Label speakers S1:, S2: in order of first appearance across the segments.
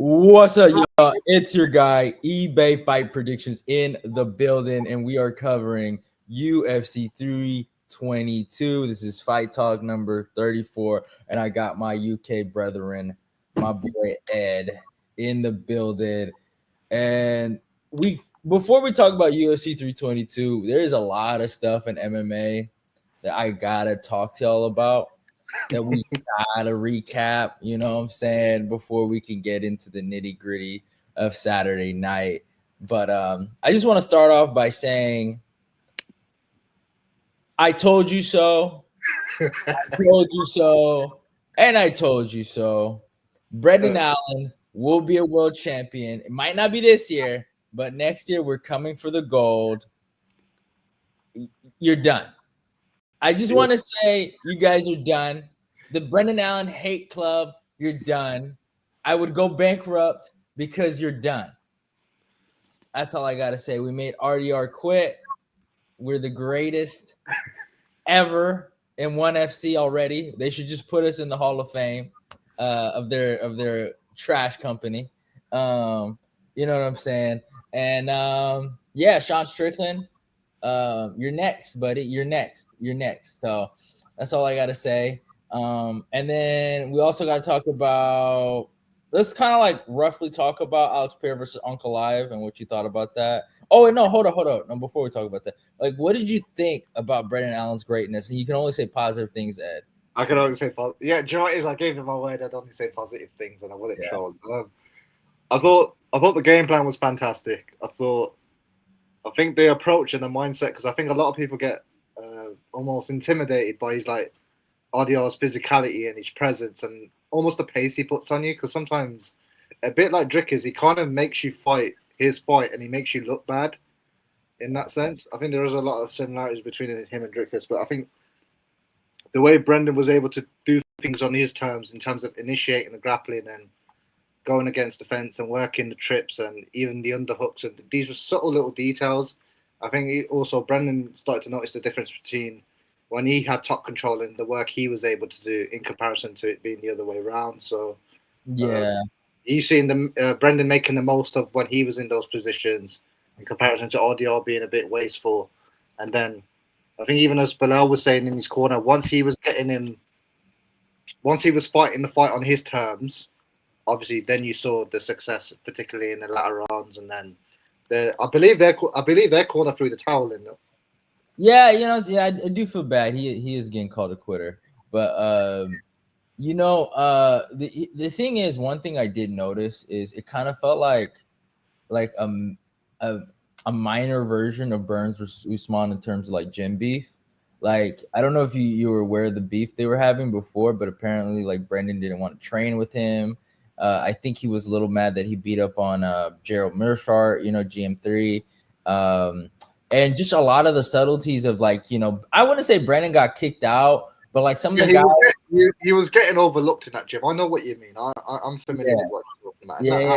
S1: What's up, y'all? It's your guy, eBay Fight Predictions in the building, and we are covering UFC 322. This is Fight Talk number 34, and I got my UK brethren, my boy Ed, in the building. And before we talk about UFC 322, there is a lot of stuff in MMA that I gotta talk to y'all about, that we gotta recap, you know what I'm saying, before we can get into the nitty-gritty of Saturday night. But I just want to start off by saying I told you so. I told you so. And I told you so. Brendan Allen will be a world champion. It might not be this year, but next year we're coming for the gold. You're done. I just want to say you guys are done. The Brendan Allen hate club, you're done. I would go bankrupt because you're done. That's all I got to say. We made RDR quit. We're the greatest ever in ONE FC already. They should just put us in the Hall of Fame of their trash company. You know what I'm saying? And yeah, Sean Strickland, you're next, buddy. You're next. So that's all I got to say. And then we also got to talk about, let's kind of like roughly talk about Alex Perry versus Uncle Live and what you thought about that. Oh, no, hold on. No, before we talk about that, like, what did you think about Brendan Allen's greatness? And you can only say positive things, Ed.
S2: I can only say positive. Yeah, do you know what it is? I gave him my word. I'd only say positive things, and I wouldn't troll. I thought the game plan was fantastic. I think the approach and the mindset, because I think a lot of people get almost intimidated by his like RDR's physicality and his presence and almost the pace he puts on you. Because sometimes, a bit like Dricker's, he kind of makes you fight his fight and he makes you look bad. In that sense, I think there is a lot of similarities between him and Dricker's, but I think the way Brendan was able to do things on his terms in terms of initiating the grappling and going against the fence and working the trips and even the underhooks, and these are subtle little details. I think Brendan started to notice the difference between when he had top control and the work he was able to do in comparison to it being the other way around. So
S1: yeah,
S2: you seen Brendan making the most of when he was in those positions in comparison to RDR being a bit wasteful. And then I think even as Bilal was saying in his corner, once he was fighting the fight on his terms, obviously then you saw the success, particularly in the latter rounds. And then I believe their corner threw the towel in.
S1: yeah, I do feel bad. He is getting called a quitter, but the thing is, one thing I did notice is it kind of felt like a minor version of Burns versus Usman in terms of like gym beef. Like, I don't know if you were aware of the beef they were having before, but apparently like Brendan didn't want to train with him. I think he was a little mad that he beat up on Gerald Mearshart, GM3. And just a lot of the subtleties of like, I wouldn't say Brendan got kicked out, but like some of the guys.
S2: He was getting overlooked in that gym. I know what you mean. I'm familiar with what you're talking about.
S1: Yeah.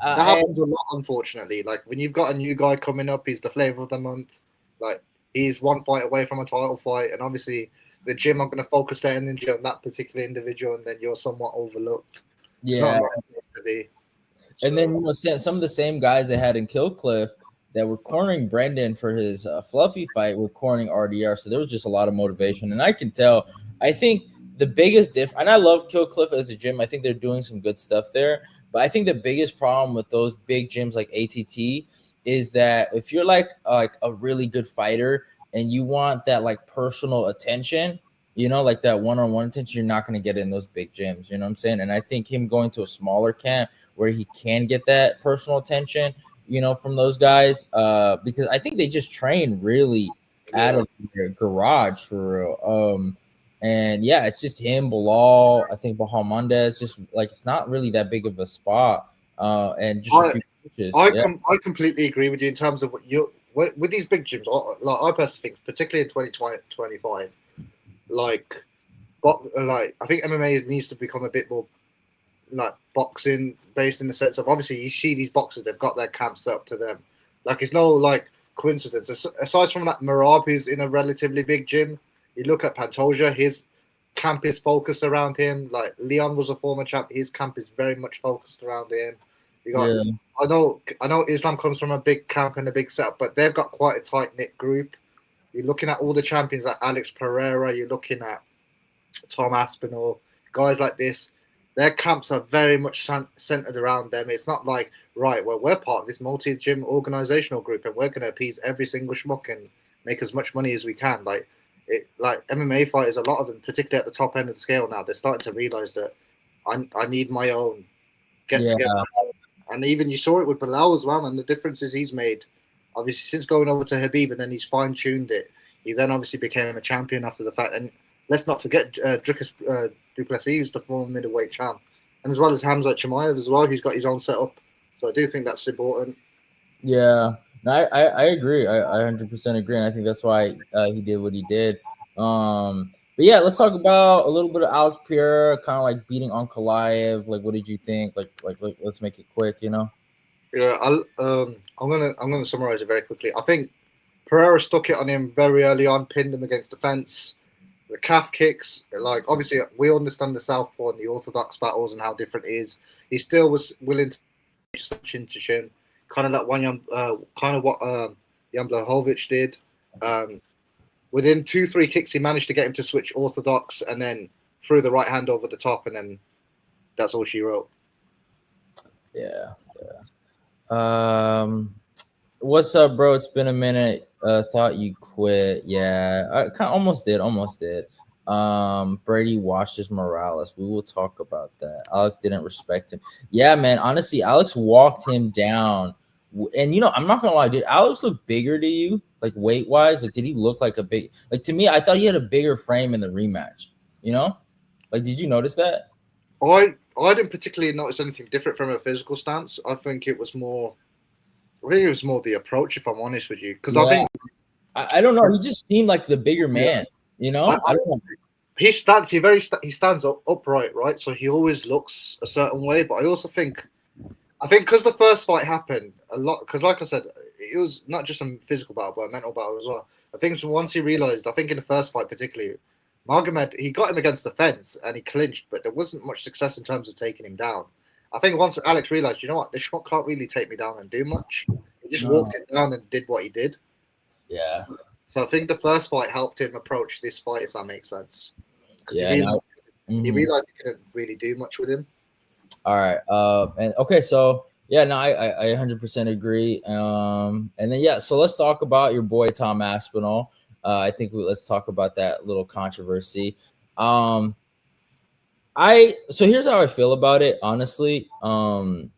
S2: That happens a lot, unfortunately. Like when you've got a new guy coming up, he's the flavor of the month. Like he's one fight away from a title fight, and obviously the gym are going to focus their energy on that particular individual, and then you're somewhat overlooked.
S1: Yeah.
S2: To be.
S1: And then some of the same guys they had in Killcliff that were cornering Brendan for his fluffy fight were cornering RDR. So there was just a lot of motivation, and I can tell. I think the biggest and I love Killcliff as a gym. I think they're doing some good stuff there. But I think the biggest problem with those big gyms like ATT is that if you're like a really good fighter and you want that like personal attention, like that one-on-one attention, you're not going to get it in those big gyms. You know what I'm saying? And I think him going to a smaller camp where he can get that personal attention, from those guys, because I think they just train really out of their garage for real. And yeah, it's just him, Bilal. I think Bahal Mendez, just like it's not really that big of a spot. And just a few coaches.
S2: I completely agree with you in terms of with these big gyms. Like I personally think, particularly in 2025, like I think MMA needs to become a bit more like boxing based in the sense of obviously you see these boxers, they've got their camps set up to them. Like it's no like coincidence. Aside from that Marab, who's in a relatively big gym. You look at Pantoja, his camp is focused around him. Like Leon was a former champ, his camp is very much focused around him. You got,
S1: Yeah.
S2: I know Islam comes from a big camp and a big setup, but they've got quite a tight knit group. You're looking at all the champions like Alex Pereira. You're looking at Tom Aspinall, guys like this. Their camps are very much centered around them. It's not like, right, well, we're part of this multi-gym organizational group and we're going to appease every single schmuck and make as much money as we can. Like MMA fighters, a lot of them, particularly at the top end of the scale now, they're starting to realize that I need my own get together. And even you saw it with Bilal as well, and the differences he's made. Obviously, since going over to Habib and then he's fine-tuned it, he then obviously became a champion after the fact. And let's not forget Dricus Duplessis, who's the former middleweight champ, and as well as Hamza Chimaev as well, who's got his own setup. So I do think that's important.
S1: Yeah, no, I agree. I 100% agree, and I think that's why he did what he did. But yeah, let's talk about a little bit of Alex Pereira, kind of like beating Ankalaev. Like, what did you think? Like, let's make it quick, you know?
S2: Yeah, I'm gonna summarize it very quickly. I think Pereira stuck it on him very early on, pinned him against the fence. The calf kicks, like obviously we understand the southpaw and the orthodox battles and how different it is. He still was willing to chin to chin, kind of like kind of what Jan Blachowicz did. Within 2-3 kicks, he managed to get him to switch orthodox and then threw the right hand over the top, and then that's all she wrote.
S1: Yeah. What's up, bro? It's been a minute. Thought you quit. Yeah, I kind of almost did. Brady watches Morales. We will talk about that. Alex didn't respect him. Yeah, man. Honestly, Alex walked him down. And I'm not gonna lie, did Alex look bigger to you, like weight wise? Like, did he look like a big? Like to me, I thought he had a bigger frame in the rematch. Like, did you notice that?
S2: I didn't particularly notice anything different from a physical stance. I think it was more the approach, if I'm honest with you, because I think
S1: I don't know. He just seemed like the bigger man. I don't know.
S2: His stance, he stands up upright, right? So he always looks a certain way. But I also think because the first fight happened a lot, because like I said, it was not just a physical battle, but a mental battle as well. I think once he realized, I think in the first fight particularly, Magomed, he got him against the fence and he clinched, but there wasn't much success in terms of taking him down. I think once Alex realized, you know what, this shot can't really take me down and do much. He just walked it down and did what he did.
S1: Yeah.
S2: So I think the first fight helped him approach this fight, if that makes sense. Because he realized he couldn't really do much with him.
S1: All right. And okay, so yeah, no, I 100% agree. And then yeah, so let's talk about your boy Tom Aspinall. I think let's talk about that little controversy. So here's how I feel about it, honestly. I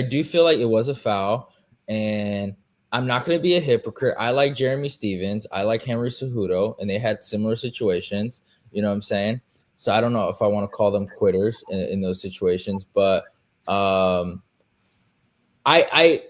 S1: do feel like it was a foul, and I'm not going to be a hypocrite. I like Jeremy Stevens. I like Henry Cejudo, and they had similar situations. You know what I'm saying? So I don't know if I want to call them quitters in those situations, but I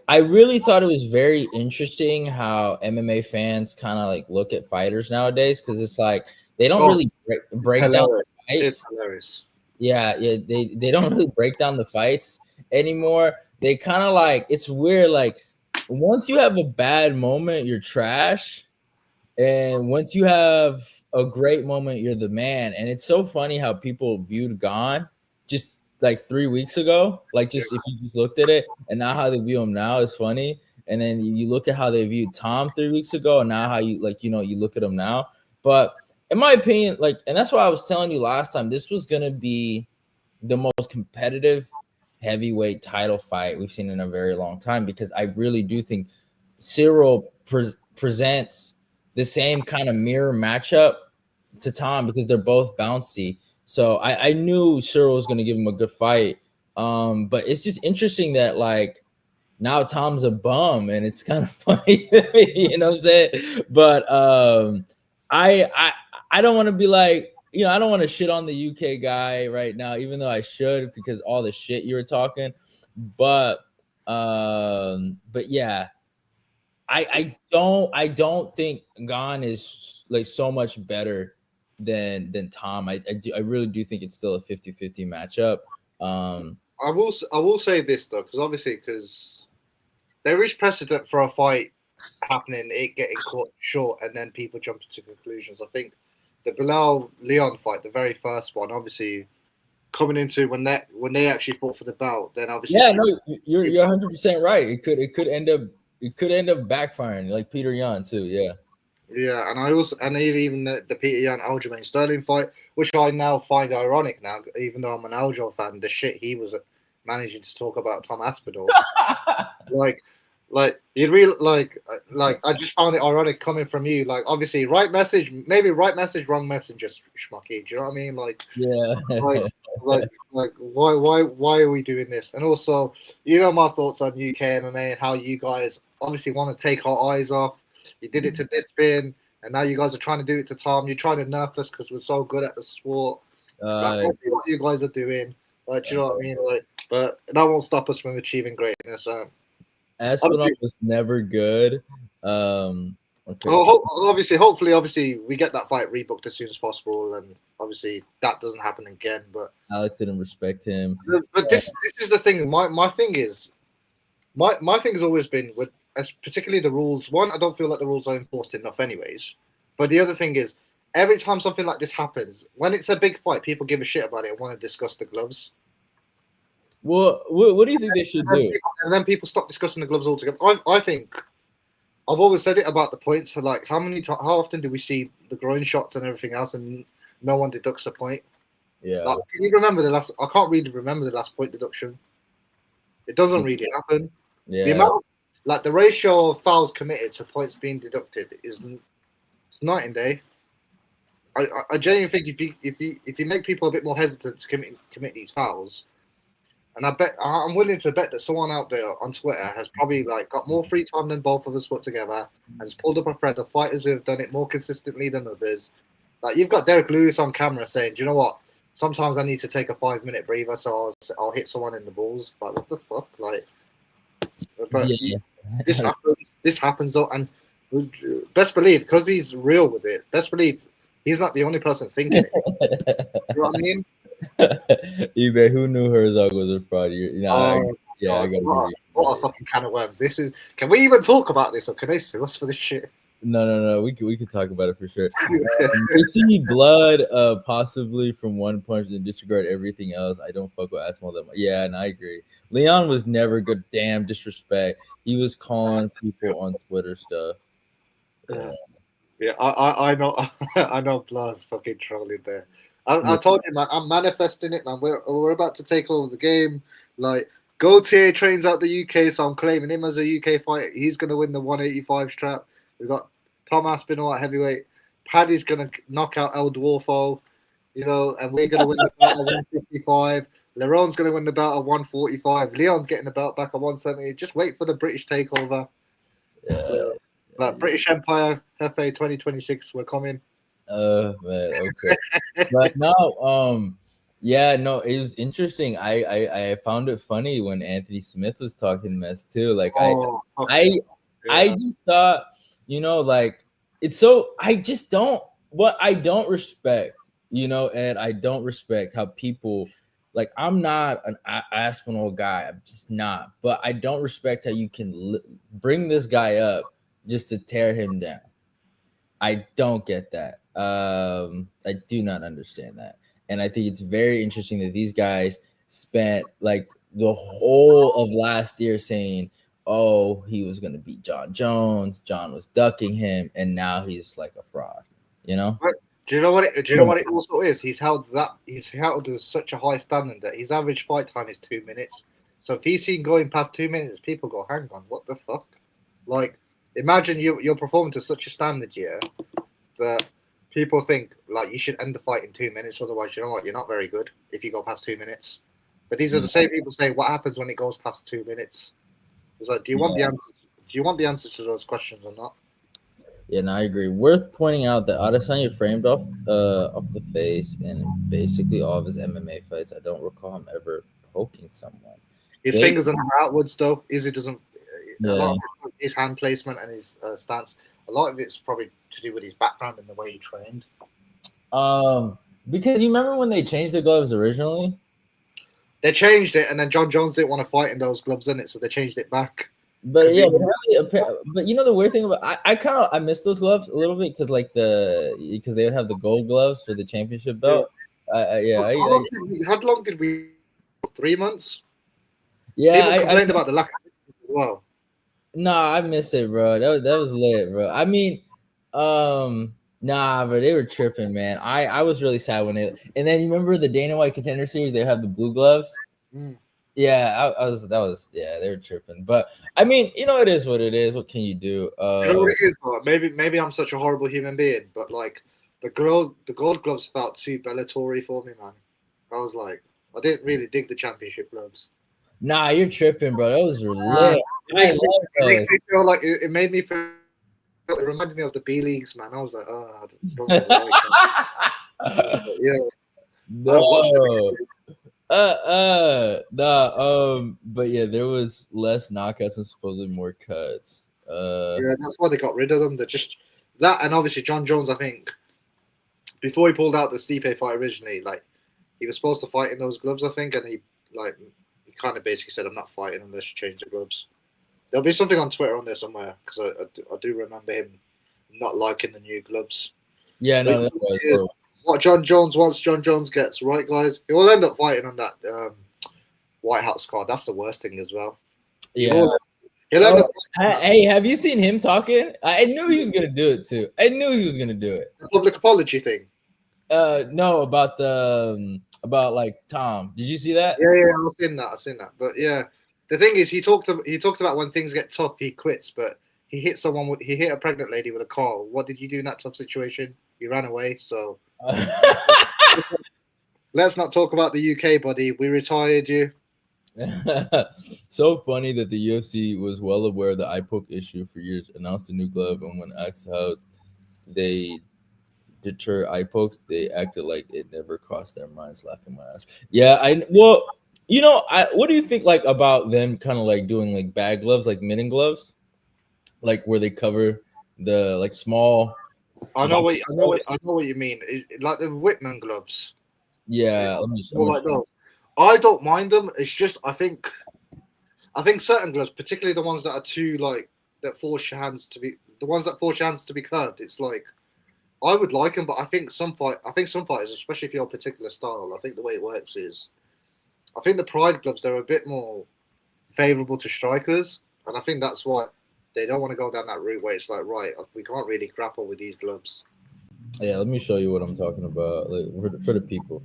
S1: really thought it was very interesting how MMA fans kind of like look at fighters nowadays, because it's like they don't really break down the fights.
S2: It's hilarious.
S1: Yeah, they don't really break down the fights anymore. They kind of like, it's weird. Like once you have a bad moment, you're trash, and once you have a great moment, you're the man. And it's so funny how people viewed Gone just like 3 weeks ago. Like, just if you just looked at it, and now how they view him now is funny. And then you look at how they viewed Tom 3 weeks ago, and now how you look at him now. But in my opinion, like, and that's why I was telling you last time, this was gonna be the most competitive heavyweight title fight we've seen in a very long time, because I really do think Cyril presents the same kind of mirror matchup to Tom, because they're both bouncy. So I knew Cyril was going to give him a good fight. But it's just interesting that like now Tom's a bum, and it's kind of funny to me, you know what I'm saying? But I don't want to be like, I don't want to shit on the UK guy right now, even though I should, because all the shit you were talking. But yeah, I don't think Gon is like so much better than Tom. I really do think it's still a 50-50 matchup.
S2: I will say this though, because there is precedent for a fight happening, it getting caught short, and then people jump to conclusions. I think Bilal Leon fight, the very first one, obviously coming into when they actually fought for the belt, then obviously
S1: Yeah, no, you're 100% right. It could end up backfiring like Peter Yan too. Yeah.
S2: yeah, and even the Peter Yan Aljamain Sterling fight, which I now find ironic now, even though I'm an Aljo fan, the shit he was managing to talk about Tom Aspinall, like you really like I just found it ironic coming from you. Like obviously right message, maybe right message, wrong messenger, schmucky. Do you know what I mean?
S1: Yeah.
S2: Like like why are we doing this? And also, you know my thoughts on UK MMA and how you guys obviously want to take our eyes off. You did it to Bisping, and now you guys are trying to do it to Tom. You're trying to nerf us because we're so good at the sport. Like I see what you guys are doing. Like, do you know what I mean? Like, but that won't stop us from achieving greatness.
S1: Aspinall was never good. Okay.
S2: Hopefully, we get that fight rebooked as soon as possible, and obviously that doesn't happen again. But
S1: Alex didn't respect him.
S2: this is the thing. My thing is my thing has always been with particularly the rules. One, I don't feel like the rules are enforced enough, anyways. But the other thing is, every time something like this happens, when it's a big fight, people give a shit about it and want to discuss the gloves.
S1: Well, what do you think they should do?
S2: And then people stop discussing the gloves altogether. I think I've always said it about the points. So like, how often do we see the groin shots and everything else, and no one deducts a point?
S1: Yeah.
S2: Like, can you remember the last? I can't really remember the last point deduction. It doesn't really happen.
S1: Yeah.
S2: The amount, like the ratio of fouls committed to points being deducted is it's night and day. I genuinely think if you make people a bit more hesitant to commit these fouls, and I'm willing to bet that someone out there on Twitter has probably like got more free time than both of us put together, and has pulled up a thread of fighters who have done it more consistently than others. Like you've got Derek Lewis on camera saying, "Do you know what? Sometimes I need to take a 5-minute breather, so I'll hit someone in the balls." Like what the fuck, like. But
S1: Yeah.
S2: this happens though, and best believe because he's real with it. Best believe he's not the only person thinking it. You know what I mean?
S1: eBay, who knew Herzog was a fraud? I gotta
S2: what a fucking can of worms. This is. Can we even talk about this, or can they sue us for this shit?
S1: No. We could talk about it for sure. To see blood, possibly from one punch and disregard everything else. I don't fuck with Asmal that much. Yeah, and I agree. Leon was never good. Damn disrespect. He was calling people on Twitter stuff.
S2: Yeah, I know. I know. Blah's fucking trolling there. I told you, man. I'm manifesting it, man. We're about to take over the game. Like Gaultier trains out the UK, so I'm claiming him as a UK fighter. He's gonna win the 185 strap. We've got Tom Aspinall at heavyweight. Paddy's gonna knock out El Dwarfo, and we're gonna win the belt at 155. Leron's gonna win the belt at 145. Leon's getting the belt back at 170. Just wait for the British takeover. But British Empire Hefe 2026, we're coming.
S1: Man, okay. But no, it was interesting. I found it funny when Anthony Smith was talking mess too. Like I just thought, like it's so I don't respect, and I don't respect how people like I'm not an Aspinall guy. I'm just not. But I don't respect how you can bring this guy up just to tear him down. I don't get that. I do not understand that. And I think it's very interesting that these guys spent like the whole of last year saying, oh, he was going to beat John Jones. John was ducking him. And now he's like a fraud,
S2: But do you know what it also is? He's held to such a high standard that his average fight time is 2 minutes. So if he's seen going past 2 minutes, people go, hang on, what the fuck? Like, imagine you're performing to such a standard here that people think like you should end the fight in 2 minutes. Otherwise, you know what? You're not very good if you go past 2 minutes. But these are the same people saying, what happens when it goes past 2 minutes? It's like, do you want the answers? Do you want the answers to those questions or not?
S1: Yeah, no, I agree. Worth pointing out that Adesanya framed off the face in basically all of his MMA fights. I don't recall him ever poking someone.
S2: His fingers are never outwards though. Izzy doesn't. A lot of his hand placement and his stance. A lot of it's probably to do with his background and the way he trained.
S1: Because you remember when they changed the gloves originally?
S2: They changed it, and then John Jones didn't want to fight in those gloves, in it, so they changed it back.
S1: But yeah, but you know the weird thing about I miss those gloves a little bit because because they would have the gold gloves for the championship
S2: Yeah.
S1: belt. Yeah,
S2: How long did we? 3 months.
S1: yeah.
S2: People complained about the lack of as well.
S1: Nah, I miss it, bro. That was lit, bro. I mean, nah, but they were tripping, man. I was really sad when they. And then you remember the Dana White Contender Series? They have the blue gloves.
S2: Mm.
S1: Yeah, I was. That was yeah. They were tripping, but I mean, you know, it is what it is. What can you do?
S2: You know what it is, though? Maybe I'm such a horrible human being, but like the gold gloves felt too Bellatory for me, man. I was like, I didn't really dig the championship gloves.
S1: Nah, you're tripping, bro. Those were lit.
S2: It makes me feel like it made me feel. It reminded me of the B leagues, man. I was like, oh, I don't really like that. Yeah, I watched
S1: No. But yeah, there was less knockouts and supposedly more cuts.
S2: Yeah, that's why they got rid of them. They're just that, and obviously John Jones. I think before he pulled out the Stipe fight originally, like he was supposed to fight in those gloves, I think, and he kind of basically said, "I'm not fighting unless you change the gloves." There'll be something on Twitter on there somewhere because I do remember him not liking the new gloves.
S1: Yeah,
S2: But
S1: no, that was
S2: what John Jones wants, John Jones gets, right, guys? He will end up fighting on that White House card. That's the worst thing as well.
S1: yeah.
S2: He'll end up
S1: Hey, have you seen him talking? I knew he was gonna do it too. I knew he was gonna do it.
S2: the public apology thing.
S1: No, about about like Tom. Did you see that?
S2: Yeah, I've seen that. But yeah, the thing is, he talked about when things get tough, he quits. But he hit a pregnant lady with a car. What did you do in that tough situation? You ran away. So let's not talk about the UK, buddy. We retired you.
S1: So funny that the UFC was well aware of the eye poke issue for years, announced a new glove, and when asked how they deter eye pokes, they acted like it never crossed their minds, laughing my ass. Yeah, you know, what do you think like about them kind of like doing like bag gloves, like mitten gloves, like where they cover the like small.
S2: I know what you mean. Like the Whitman gloves.
S1: Yeah,
S2: Like those. I don't mind them. It's just I think certain gloves, particularly the ones that are too like that force your hands to be curved. It's like I would like them, but I think some fighters, especially if you're a particular style, I think the way it works is, I think the Pride gloves they're a bit more favourable to strikers, and I think that's why they don't want to go down that route where it's like, right, we can't really grapple with these gloves.
S1: Yeah, let me show you what I'm talking about, like for the people.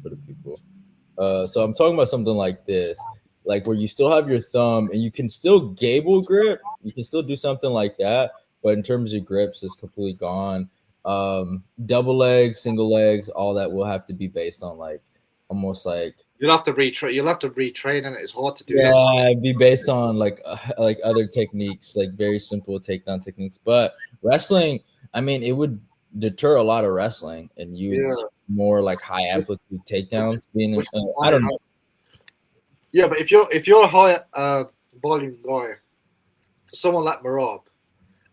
S1: So I'm talking about something like this, like where you still have your thumb and you can still gable grip. You can still do something like that, but in terms of grips, it's completely gone. Double legs, single legs, all that will have to be based on like almost like
S2: You'll have to retrain, and it's hard to do that.
S1: yeah, be based on like other techniques, like very simple takedown techniques. But wrestling, I mean, it would deter a lot of wrestling, and you would see more like high amplitude takedowns being. I don't know.
S2: Yeah, but if you're a high volume guy, someone like Marab,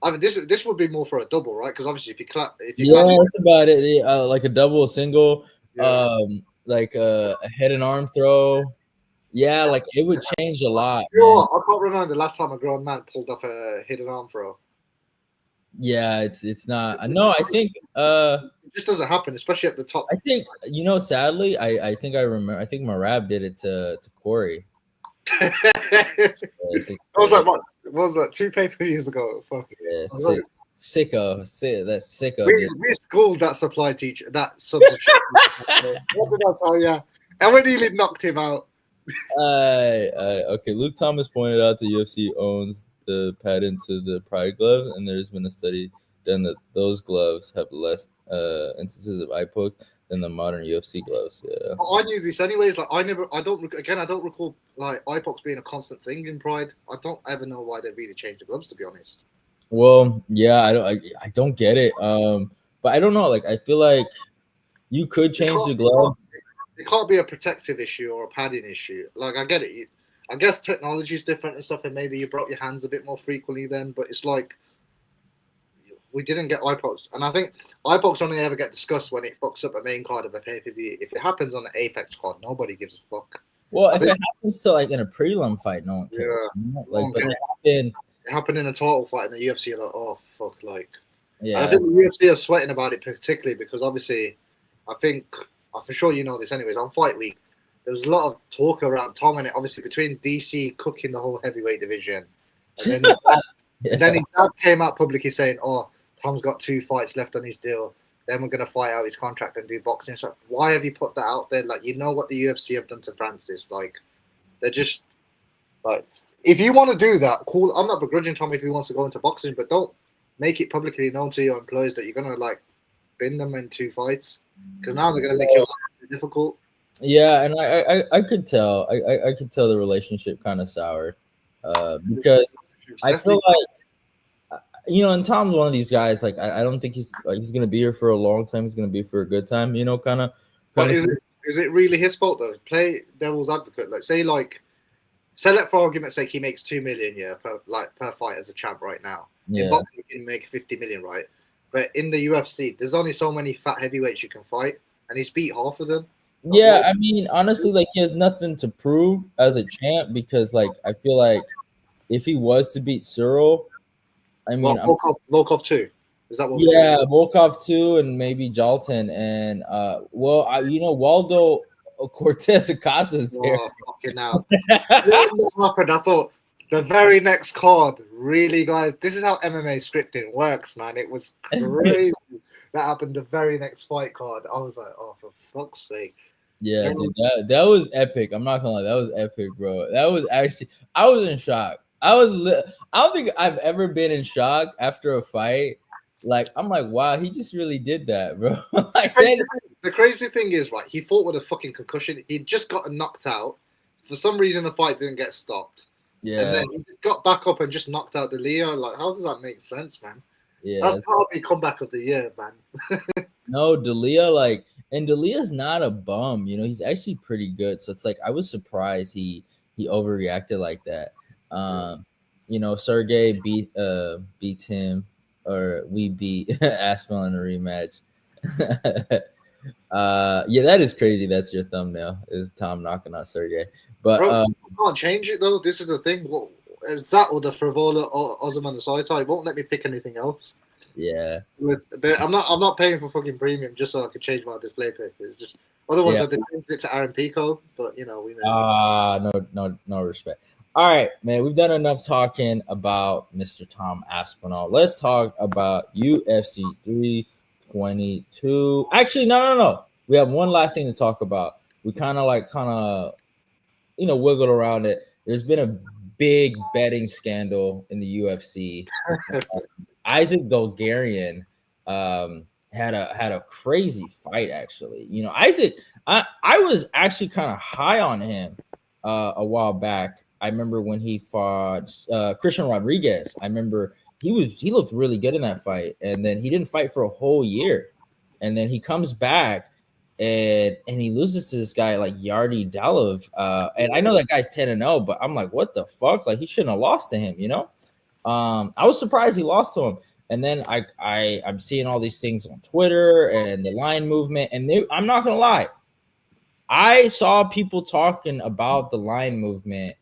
S2: I mean, this would be more for a double, right? Because obviously, if you
S1: that's about it. Like a double, a single,
S2: yeah.
S1: like a head and arm throw. Yeah, like it would change a lot.
S2: You know what? I can't remember the last time a grown man pulled off a hidden arm throw.
S1: Yeah, it's not. No, I think
S2: it just doesn't happen, especially at the top.
S1: I think sadly, I think I remember. I think Marab did it to Corey.
S2: I was like, what was that? 2 pay-per-views ago. Fuck.
S1: Yeah, sicko. That's sicko.
S2: We schooled that supply teacher, that substitute. What did I tell you? And when he knocked him out.
S1: Okay, Luke Thomas pointed out the UFC owns the patent to the Pride glove, and there's been a study done that those gloves have less instances of eye pokes than the modern UFC gloves. Yeah,
S2: I knew this anyways. Like I don't recall like eye pokes being a constant thing in Pride. I don't ever know why they really changed the gloves, to be honest.
S1: Well, yeah, I don't get it. But I don't know. Like I feel like you could change the gloves.
S2: It can't be a protective issue or a padding issue. Like I get it. I guess technology is different and stuff, and maybe you broke your hands a bit more frequently then. But it's like we didn't get eye pokes, and I think eye pokes only ever get discussed when it fucks up a main card of a pay-per-view. If it happens on the Apex card, nobody gives a fuck.
S1: Well, if it happens to like in a prelim fight, no one cares.
S2: Yeah,
S1: like, but it
S2: happened in a title fight in the UFC, you're like, oh fuck, like. And I
S1: Yeah.
S2: think the UFC are sweating about it particularly because obviously, I think I'm for sure you know this anyways. On Fight Week, there was a lot of talk around Tom and it obviously between DC cooking the whole heavyweight division, and then and then
S1: Yeah.
S2: his dad came out publicly saying, "Oh, Tom's got 2 fights left on his deal. Then we're gonna fight out his contract and do boxing." So why have you put that out there? Like you know what the UFC have done to Francis. Like they're just like if you want to do that, cool. I'm not begrudging Tom if he wants to go into boxing, but don't make it publicly known to your employees that you're gonna like bin them in 2 fights because now they're gonna make your life difficult.
S1: Yeah, and I could tell I could tell the relationship kind of soured, because
S2: It's
S1: I feel
S2: definitely.
S1: like and Tom's one of these guys. Like I don't think he's gonna be here for a long time. He's gonna be for a good time. Kind
S2: But
S1: of.
S2: is it really his fault though? Play devil's advocate. Like say that for argument's sake he makes 2 million per fight as a champ right now. In
S1: Yeah.
S2: boxing he can make 50 million, right? But in the UFC, there's only so many fat heavyweights you can fight, and he's beat half of them. Like,
S1: Yeah,
S2: what?
S1: I mean, honestly, like he has nothing to prove as a champ because, like, I feel like if he was to beat Cyril, I mean,
S2: What Volkov too? Is that what we're doing?
S1: yeah, Volkov too, and maybe Jalton, and Waldo Cortez Acosta is there.
S2: Oh, fucking hell. When that happened, I thought the very next card, really, guys, this is how MMA scripting works, man. It was crazy. That happened the very next fight card. I was like, oh, for fuck's sake.
S1: Yeah, dude, that was epic. I'm not gonna lie, that was epic, bro. That was actually, I was in shock. I don't think I've ever been in shock after a fight. Like, I'm like, wow, he just really did that, bro. Like that.
S2: The crazy thing is, right, he fought with a fucking concussion. He'd just gotten knocked out. For some reason, the fight didn't get stopped. And
S1: Yeah,
S2: then he got back up and just knocked out the Leo. Like, how does that make sense, man?
S1: yeah.
S2: That's got to be comeback of the year, man.
S1: No, Dalia, like, and Dalia's not a bum. He's actually pretty good. So it's like I was surprised he overreacted like that. Sergey beats him, or we beat Aspinall in a rematch. Yeah, that is crazy. That's your thumbnail. Is Tom knocking out Sergey? But
S2: Bro, you can't change it, though. This is the thing. What is that or the Frivola or Osman the Saito? It won't let me pick anything else.
S1: yeah,
S2: I'm not paying for fucking premium just so I could change my display pic. It's just otherwise
S1: yeah.
S2: I'd change it to Aaron Pico, but we know.
S1: No respect. All right, man. We've done enough talking about Mr. Tom Aspinall. Let's talk about UFC 322. Actually, no. We have one last thing to talk about. We kind of wiggled around it. There's been a big betting scandal in the UFC. Isaac Bulgarian had a crazy fight actually. Isaac, I was actually kind of high on him a while back. I remember when he fought Christian Rodriguez. I remember he looked really good in that fight, and then he didn't fight for a whole year, and then he comes back and he loses to this guy like Yardy Dalov. And I know that guy's 10-0, but I'm like, what the fuck? Like he shouldn't have lost to him, I was surprised he lost to him. And then I'm seeing all these things on Twitter and the line movement, and I'm not gonna lie, I saw people talking about the line movement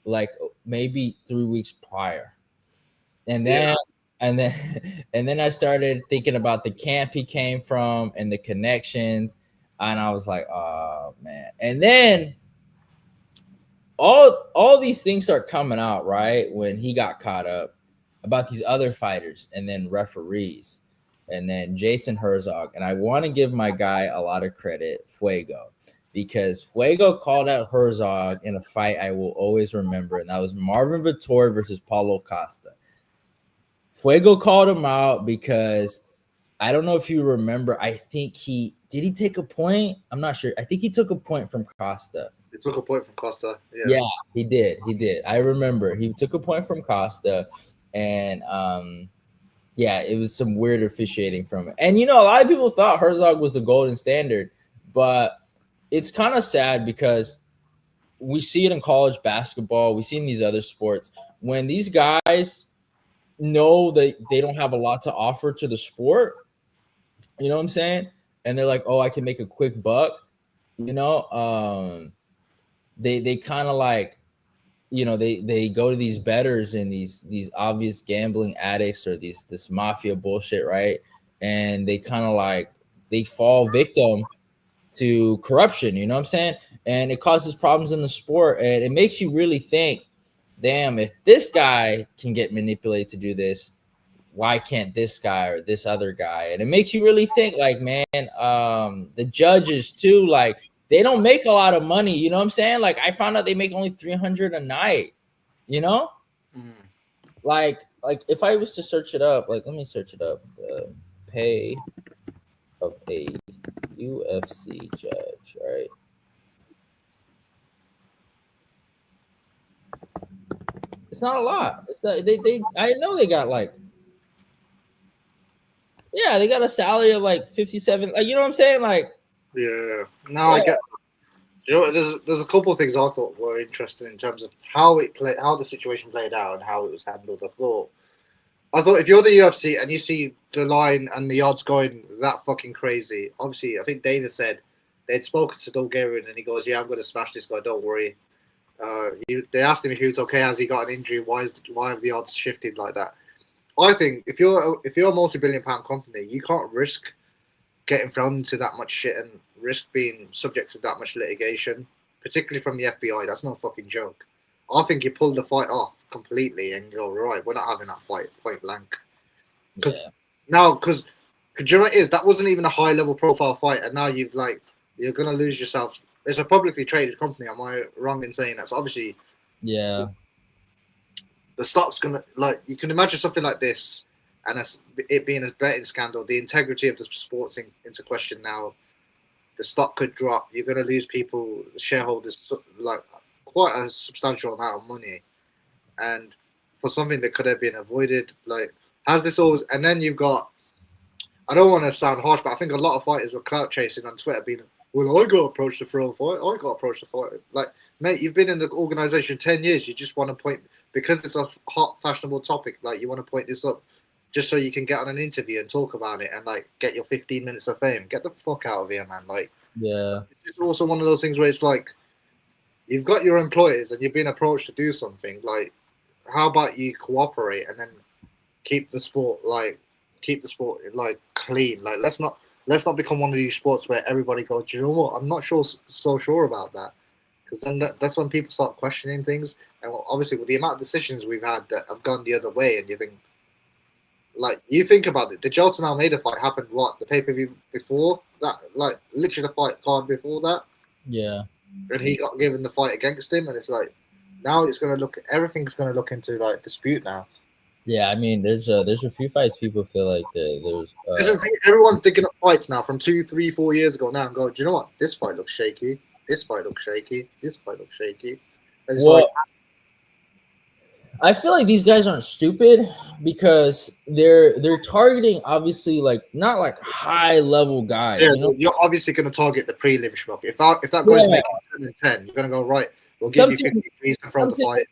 S1: like maybe 3 weeks prior, and then
S2: Yeah.
S1: and then and then I started thinking about the camp he came from and the connections, and I was like, oh man. And then all these things start coming out right when he got caught up about these other fighters and then referees and then Jason Herzog. And I want to give my guy a lot of credit, Fuego, because Fuego called out Herzog in a fight I will always remember, and that was Marvin Vettori versus Paulo Costa. Fuego called him out because I don't know if you remember. I think he take a point. I'm not sure. I think he took a point from Costa.
S2: He took a point from Costa.
S1: Yeah, he did. I remember he took a point from Costa, and yeah, it was some weird officiating from it. And a lot of people thought Herzog was the golden standard, but it's kind of sad because we see it in college basketball, we see it in these other sports when these guys know that they don't have a lot to offer to the sport. You know what I'm saying? And they're like, oh, I can make a quick buck. They kind of like they go to these bettors and these obvious gambling addicts or this mafia bullshit, right? And they kind of like they fall victim to corruption, you know what I'm saying? And it causes problems in the sport, and it makes you really think, damn, if this guy can get manipulated to do this, why can't this guy or this other guy? And it makes you really think, like, man, the judges too, like, they don't make a lot of money, you know what I'm saying? Like, I found out they make only 300 a night, you know?
S2: Mm.
S1: Like if I was to search it up, like, let me search it up. Pay of a UFC judge, right? It's not a lot. It's not, they I know they got like, yeah, they got a salary of like 57, like, you know what I'm saying? Like,
S2: Yeah. No, I
S1: yeah,
S2: get. You know, there's a couple of things I thought were interesting in terms of how it played, how the situation played out, and how it was handled. I thought if you're the UFC and you see the line and the odds going that fucking crazy, obviously I think Dana said they'd spoken to Bulgarian and he goes, "Yeah, I'm going to smash this guy. Don't worry." They asked him if he was okay. Has he got an injury? Why have the odds shifted like that? I think if you're a multi-billion-pound company, you can't risk getting thrown into that much shit and risk being subject to that much litigation, particularly from the FBI. That's no fucking joke. I think you pull the fight off completely and go, right, we're not having that fight point blank. Because
S1: yeah,
S2: now, because you know what it is, that wasn't even a high level profile fight, and now you're gonna lose yourself. It's a publicly traded company. Am I wrong in saying that? So obviously,
S1: yeah,
S2: the stock's gonna, like, you can imagine something like this, and it being a betting scandal, the integrity of the sports into question now. The stock could drop. You're going to lose people, shareholders, like quite a substantial amount of money, and for something that could have been avoided. Like, has this always? And then you've got. I don't want to sound harsh, but I think a lot of fighters were clout chasing on Twitter, being, "Well, I got approached to throw a fight. I got approached to fight." Like, mate, you've been in the organization 10 years. You just want to point because it's a hot, fashionable topic. Like, you want to point this up just so you can get on an interview and talk about it and like get your 15 minutes of fame. Get the fuck out of here, man. Like,
S1: yeah,
S2: it's also one of those things where it's like you've got your employers and you've been approached to do something. Like, how about you cooperate and then keep the sport like clean? Like, let's not become one of these sports where everybody goes, do you know what? I'm not so sure about that, because then that's when people start questioning things. And obviously, with the amount of decisions we've had that have gone the other way, and you think, like, you think about it, the Jolton Almeida fight happened what, the pay per view before that, like literally the fight card before that,
S1: yeah,
S2: and he got given the fight against him, and it's like now it's gonna look, everything's gonna look into like dispute now.
S1: yeah. I mean, there's a few fights people feel like there's
S2: This is the thing, everyone's digging up fights now from 2, 3, 4 years ago now and go, do you know what? This fight looks shaky. This fight looks shaky. This fight looks shaky. And it's like,
S1: well, I feel like these guys aren't stupid because they're targeting obviously like not like high level guys,
S2: yeah,
S1: you know?
S2: you're obviously going to target the prelim schmuck. If that guy's
S1: Yeah,
S2: making 10 and 10, you're going to go, right, we'll give you
S1: something
S2: 50 trees to throw the
S1: something.
S2: fight.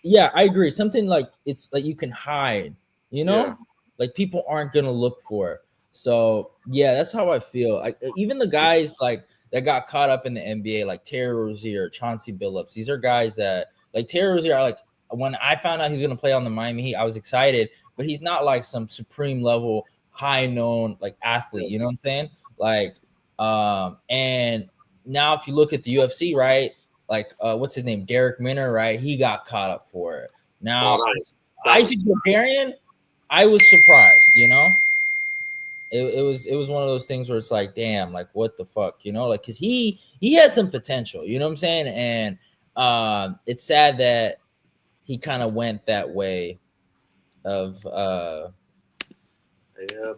S1: Yeah, I agree. Something like it's like you can hide, you
S2: Yeah.
S1: know? Like people aren't gonna look for it. So yeah, that's how I feel. Like even the guys like that got caught up in the NBA, like Terry Rozier, Chauncey Billups. These are guys that like Terry Rozier. Like when I found out he's gonna play on the Miami Heat, I was excited, but he's not like some supreme level, high known like athlete. You know what I'm saying? Like, and now if you look at the UFC, right? Like what's his name, Derek Minner, right? He got caught up for it.
S2: Oh,
S1: Now
S2: that was
S1: Isaac Zakarian, I was surprised. You know, it was one of those things where it's like, damn, like what the fuck, you know, like because he had some potential. You know what I'm saying? And it's sad that he kind of went that way of
S2: yeah,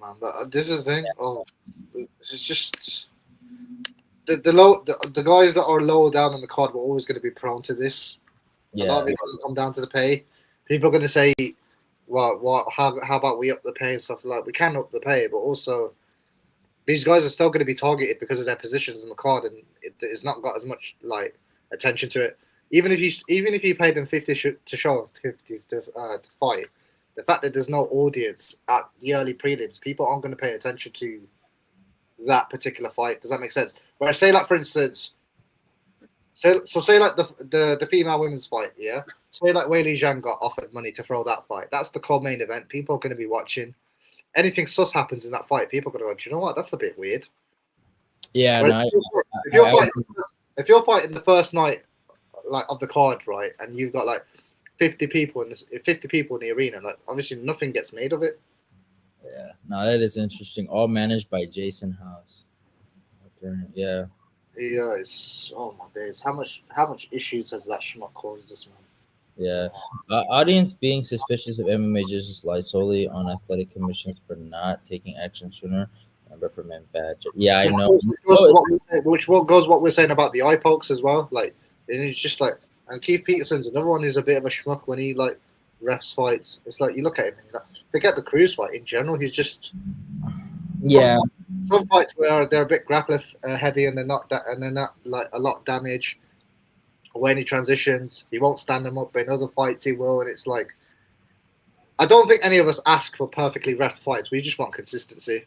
S2: man. But this is the thing. Oh, it's just the guys that are lower down on the card were always going to be prone to this. A lot
S1: yeah,
S2: of it's going to come down to the pay. People are going to say, "Well, what? How about we up the pay and stuff like? We can up the pay, but also these guys are still going to be targeted because of their positions on the card, and it's not got as much like attention to it. Even if you paid them 50 to show 50 to fight, the fact that there's no audience at the early prelims, people aren't going to pay attention to that particular fight. Does that make sense? Whereas, say, like for instance, So say like the female women's fight, yeah. Say like Wei Li Zhang got offered money to throw that fight. That's the core main event. People are going to be watching. Anything sus happens in that fight, people are going to go, do you know what? That's a bit weird.
S1: Yeah,
S2: Whereas
S1: no,
S2: if you're fighting the first night like of the card, right, and you've got like 50 people in 50 people in the arena, like obviously nothing gets made of it.
S1: yeah, no, that is interesting. All managed by Jason House. Yeah.
S2: Yeah, it's oh my days. How much issues has that schmuck caused us, man?
S1: Yeah. Audience being suspicious of MMA judges lies solely on athletic commissions for not taking action sooner and reprimand bad. Yeah, I know.
S2: Which goes what we're saying about the eye pokes as well. Like, and it's just like, and Keith Peterson's another one who's a bit of a schmuck when he like refs fights. It's like you look at him and you're like, forget the Cruz fight in general. He's just
S1: yeah.
S2: Some fights where they're a bit grappler heavy and they're not like a lot of damage. When he transitions, he won't stand them up. But in other fights, he will, and it's like I don't think any of us ask for perfectly ref fights. We just want consistency.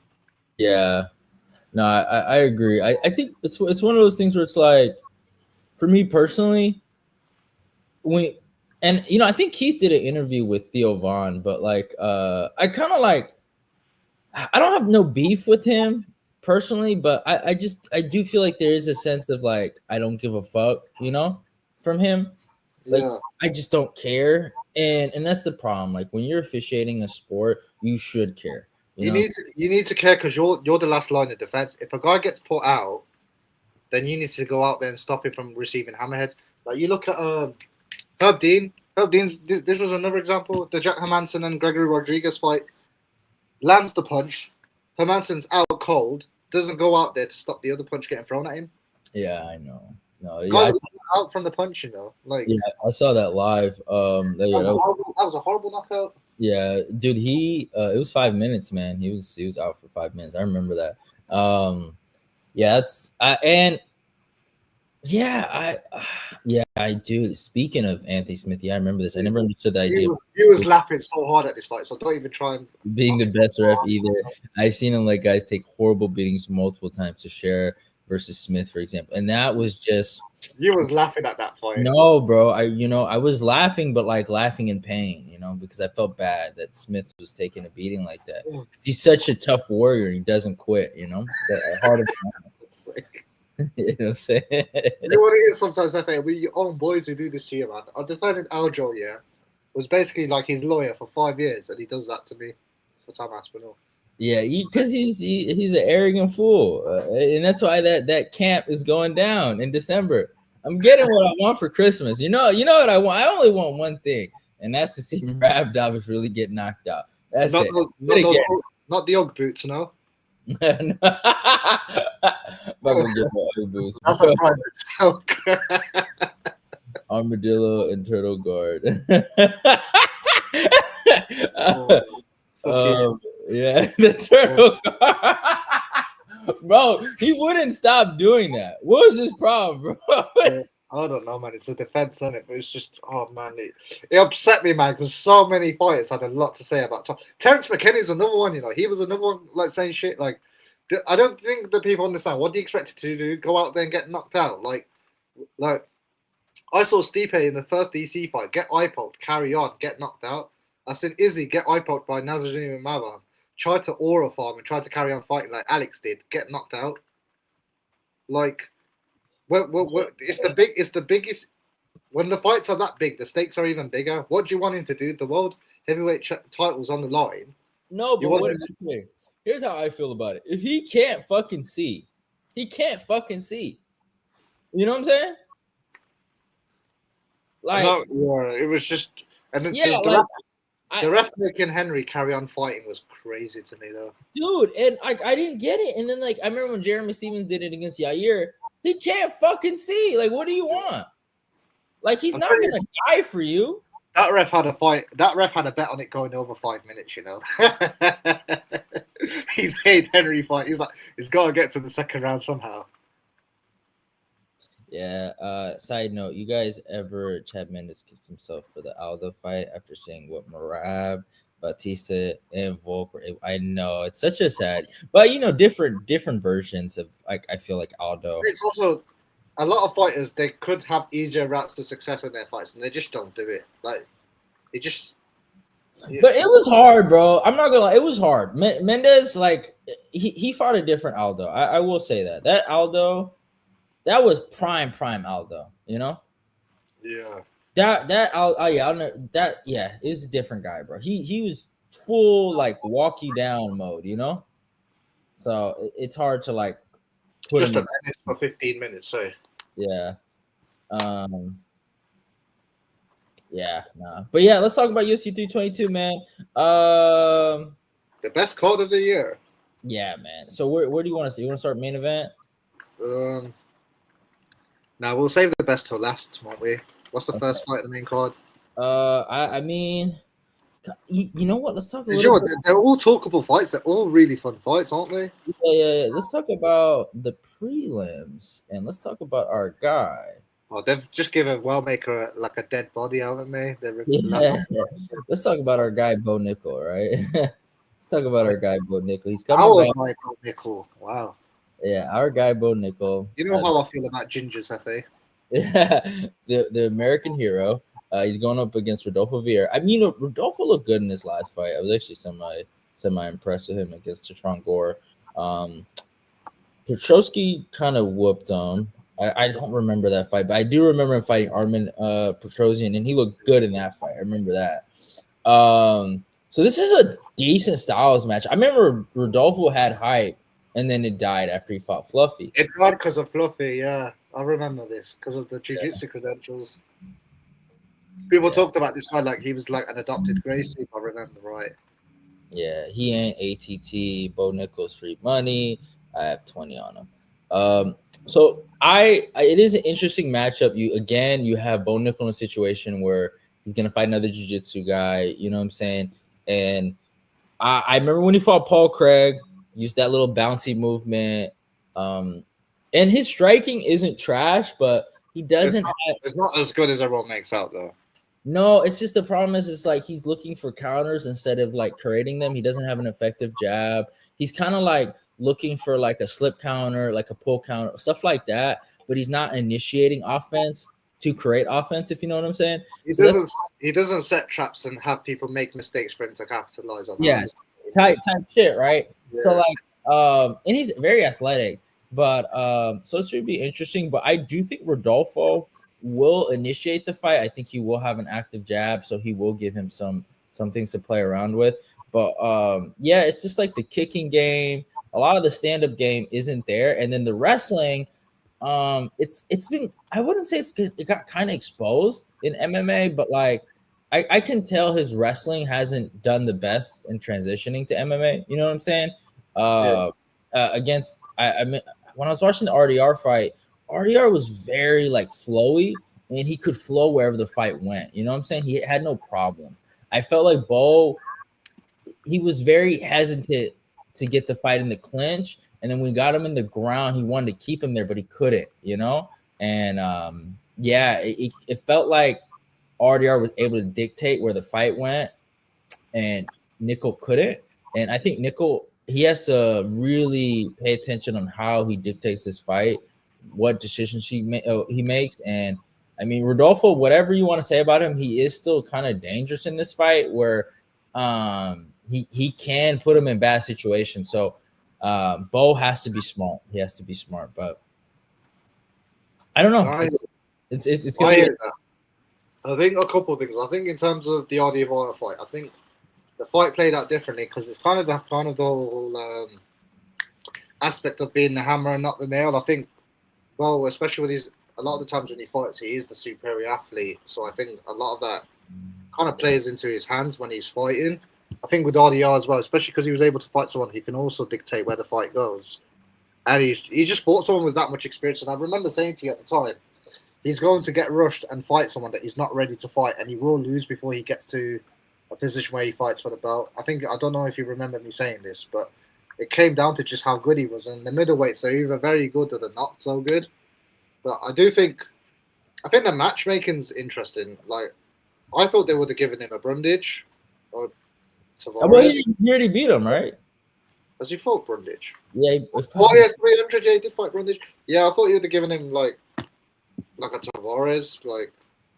S1: Yeah. No, I agree. I think it's one of those things where it's like, for me personally, and I think Keith did an interview with Theo Vaughn, but like I kind of like, I don't have no beef with him personally, but I do feel like there is a sense of like I don't give a fuck, from him. Like
S2: Yeah.
S1: I just don't care. And that's the problem. Like when you're officiating a sport, you should care.
S2: You need to care because you're the last line of defense. If a guy gets put out, then you need to go out there and stop him from receiving hammerheads. Like you look at Herb Dean. Herb Dean. This was another example. The Jack Hermanson and Gregory Rodriguez fight. Lands the punch. Hermanson's out cold. Doesn't go out there to stop the other punch getting thrown at him.
S1: Yeah, I know. No, yeah,
S2: Guy was out from the punch, Like
S1: yeah, I saw that live.
S2: That was a horrible knockout.
S1: Yeah, dude, it was 5 minutes, man. He was out for 5 minutes. I remember that. Yeah, I do. Speaking of Anthony Smith, yeah, I remember this. I never understood the idea.
S2: He was laughing so hard at this fight, so don't even try and
S1: being the best ref either. I've seen him like guys take horrible beatings multiple times to share versus Smith, for example, and that was just.
S2: You was laughing at that fight.
S1: No, bro. I was laughing, but like laughing in pain, because I felt bad that Smith was taking a beating like that. He's such a tough warrior. He doesn't quit, Hard of you know what I'm saying?
S2: You know what it is sometimes, I think, with your own boys who do this to you, man. I defended Aljo, was basically like his lawyer for 5 years, and he does that to me for Tom Aspinall.
S1: Yeah, because he's an arrogant fool, and that's why that camp is going down in December. I'm getting what I want for Christmas. You know what I want? I only want one thing, and that's to see Rab Davis really get knocked out. That's it.
S2: Not the Ugg boots, no.
S1: That's
S2: a private joke.
S1: Armadillo and Turtle Guard. Yeah, the Turtle Guard. Bro, he wouldn't stop doing that. What was his problem, bro?
S2: I don't know, man. It's a defense, isn't it? But it's just, oh man, it upset me, man, because so many fighters had a lot to say about Tom. Terrence McKinney's another one, He was another one like saying shit. Like, I don't think the people understand. What do you expect it to do? Go out there and get knocked out? Like I saw Stipe in the first DC fight get eye poked, carry on, get knocked out. I've seen Izzy get eye poked by Nazarin Mava, try to aura farm and try to carry on fighting like Alex did, get knocked out. Like. It's the biggest. When the fights are that big, the stakes are even bigger. What do you want him to do? The world heavyweight title's on the line.
S1: No, but here's how I feel about it. If he can't fucking see, he can't fucking see. You know what I'm saying? Like,
S2: it was just, and the ref making Henry carry on fighting was crazy to me, though.
S1: Dude, and I didn't get it. And then I remember when Jeremy Stevens did it against Yair. He can't fucking see. Like, what do you want? Like, he's not gonna die for you.
S2: That ref had a fight. That ref had a bet on it going over 5 minutes. He made Henry fight. He's like, he's got to get to the second round somehow.
S1: Yeah. Side note: you guys ever Chad Mendes kissed himself for the Aldo fight after seeing what Merab, Batista, and Volk? I know it's such a sad, but different versions of I feel like Aldo.
S2: It's also a lot of fighters, they could have easier routes to success in their fights, and they just don't do it. Like, it just. Yeah.
S1: But it was hard, bro. I'm not gonna lie, it was hard. Mendez, like, he fought a different Aldo. I will say that. That Aldo, that was prime Aldo, you know?
S2: Yeah.
S1: Yeah, is a different guy, bro. He was full like walk you down mode, you know? So it's hard to like put
S2: Just
S1: him
S2: a
S1: in.
S2: menace for 15 minutes, so.
S1: Yeah. Um yeah, nah. But yeah, let's talk about UFC 322, man.
S2: The best card of the year.
S1: Yeah, man. So where do you want to see? You want to start main event?
S2: Now we'll save the best till last, won't we? What's the first fight in the main card?
S1: I mean, you know what? Let's talk a
S2: You
S1: little
S2: know,
S1: bit.
S2: they're all talkable fights. They're all really fun fights, aren't they?
S1: Yeah. Let's talk about the prelims and let's talk about our guy.
S2: Oh, they've just given Wellmaker like a dead body, haven't they?
S1: Yeah. Let's talk about our guy Bo Nickel, right? Let's talk about our guy Bo Nickel. He's coming
S2: Our
S1: back.
S2: guy, Bo Nickel. Wow.
S1: Yeah, our guy Bo Nickel.
S2: You know how I feel about Gingers, Hefe.
S1: Yeah, the American hero. He's going up against Rodolfo Vieira. I mean, Rodolfo looked good in his last fight. I was actually semi impressed with him against Citron Gore. Petrosky kind of whooped him. I don't remember that fight, but I do remember him fighting Armin Petrosian, and he looked good in that fight. I remember that. So this is a decent styles match. I remember Rodolfo had hype, and then it died after he fought Fluffy.
S2: It died because of Fluffy, yeah. I remember this because of the jiu-jitsu credentials. People talked about this guy like he was like an adopted Gracie, if I remember right.
S1: Yeah, he ain't ATT. Bo Nickel's free money. I have 20 on him. So it is an interesting matchup. You have Bo Nickel in a situation where he's gonna fight another jiu-jitsu guy. You know what I'm saying? And I remember when he fought Paul Craig, used that little bouncy movement. And his striking isn't trash, but he doesn't.
S2: It's not as good as everyone makes out, though.
S1: No, it's just the problem is it's like he's looking for counters instead of like creating them. He doesn't have an effective jab. He's kind of like looking for like a slip counter, like a pull counter, stuff like that. But he's not initiating offense to create offense, if you know what I'm saying.
S2: He doesn't set traps and have people make mistakes for him to capitalize on.
S1: Yeah, type shit, right?
S2: Yeah.
S1: So like, and he's very athletic, but so it should be interesting. But I do think Rodolfo will initiate the fight. I think he will have an active jab, so he will give him some things to play around with. But yeah, it's just like the kicking game. A lot of the stand-up game isn't there, and then the wrestling. It's been, I wouldn't say it got kind of exposed in MMA, but like I can tell his wrestling hasn't done the best in transitioning to MMA. You know what I'm saying? Against I mean, when I was watching the RDR fight, RDR was very like flowy, and he could flow wherever the fight went. You know what I'm saying? He had no problems. I felt like Bo, he was very hesitant to get the fight in the clinch. And then when we got him in the ground, he wanted to keep him there, but he couldn't, you know? And yeah, it felt like RDR was able to dictate where the fight went and Nickel couldn't. And I think Nickel, he has to really pay attention on how he dictates this fight, what decisions he makes. And I mean, Rodolfo, whatever you want to say about him, he is still kind of dangerous in this fight where he can put him in bad situations. So Bo has to be smart. He has to be smart, but I don't know. It's gonna be.
S2: I think a couple of things. I think in terms of the RDR fight, I think the fight played out differently because it's kind of the whole aspect of being the hammer and not the nail. I think, well, especially with a lot of the times when he fights, he is the superior athlete. So I think a lot of that kind of plays into his hands when he's fighting. I think with RDR as well, especially because he was able to fight someone, he can also dictate where the fight goes. And he just fought someone with that much experience. And I remember saying to you at the time, he's going to get rushed and fight someone that he's not ready to fight, and he will lose before he gets to a position where he fights for the belt. I don't know if you remember me saying this, but it came down to just how good he was. And the middleweights are either very good or they're not so good. But I think the matchmaking's interesting. Like, I thought they would have given him a Brundage or Tavares.
S1: He already beat him, right?
S2: Has he fought Brundage?
S1: Yeah.
S2: 300. Yeah, he did fight Brundage. Yeah, I thought you would have given him like like a Tavares. Like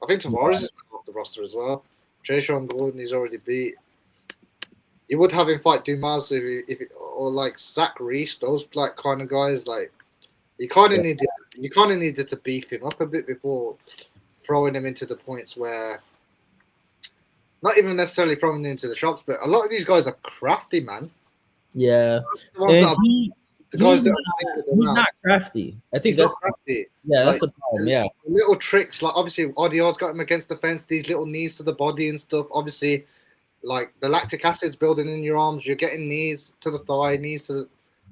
S2: I think Tavares is off the roster as well. Jay Sean Gordon, he's already beat. You would have him fight Dumas or like Zach Reese, those like kind of guys. Like you kind of needed to beef him up a bit before throwing him into the points where not even necessarily throwing him into the shops, but a lot of these guys are crafty, man.
S1: Yeah,
S2: The ones
S1: and
S2: that are, the guys that
S1: he's not crafty. I think
S2: he's
S1: that's
S2: not crafty.
S1: yeah,
S2: Like,
S1: that's the problem. Yeah,
S2: little tricks, like obviously RDR's got him against the fence. These little knees to the body and stuff. Obviously, like the lactic acid's building in your arms. You're getting knees to the thigh, knees to the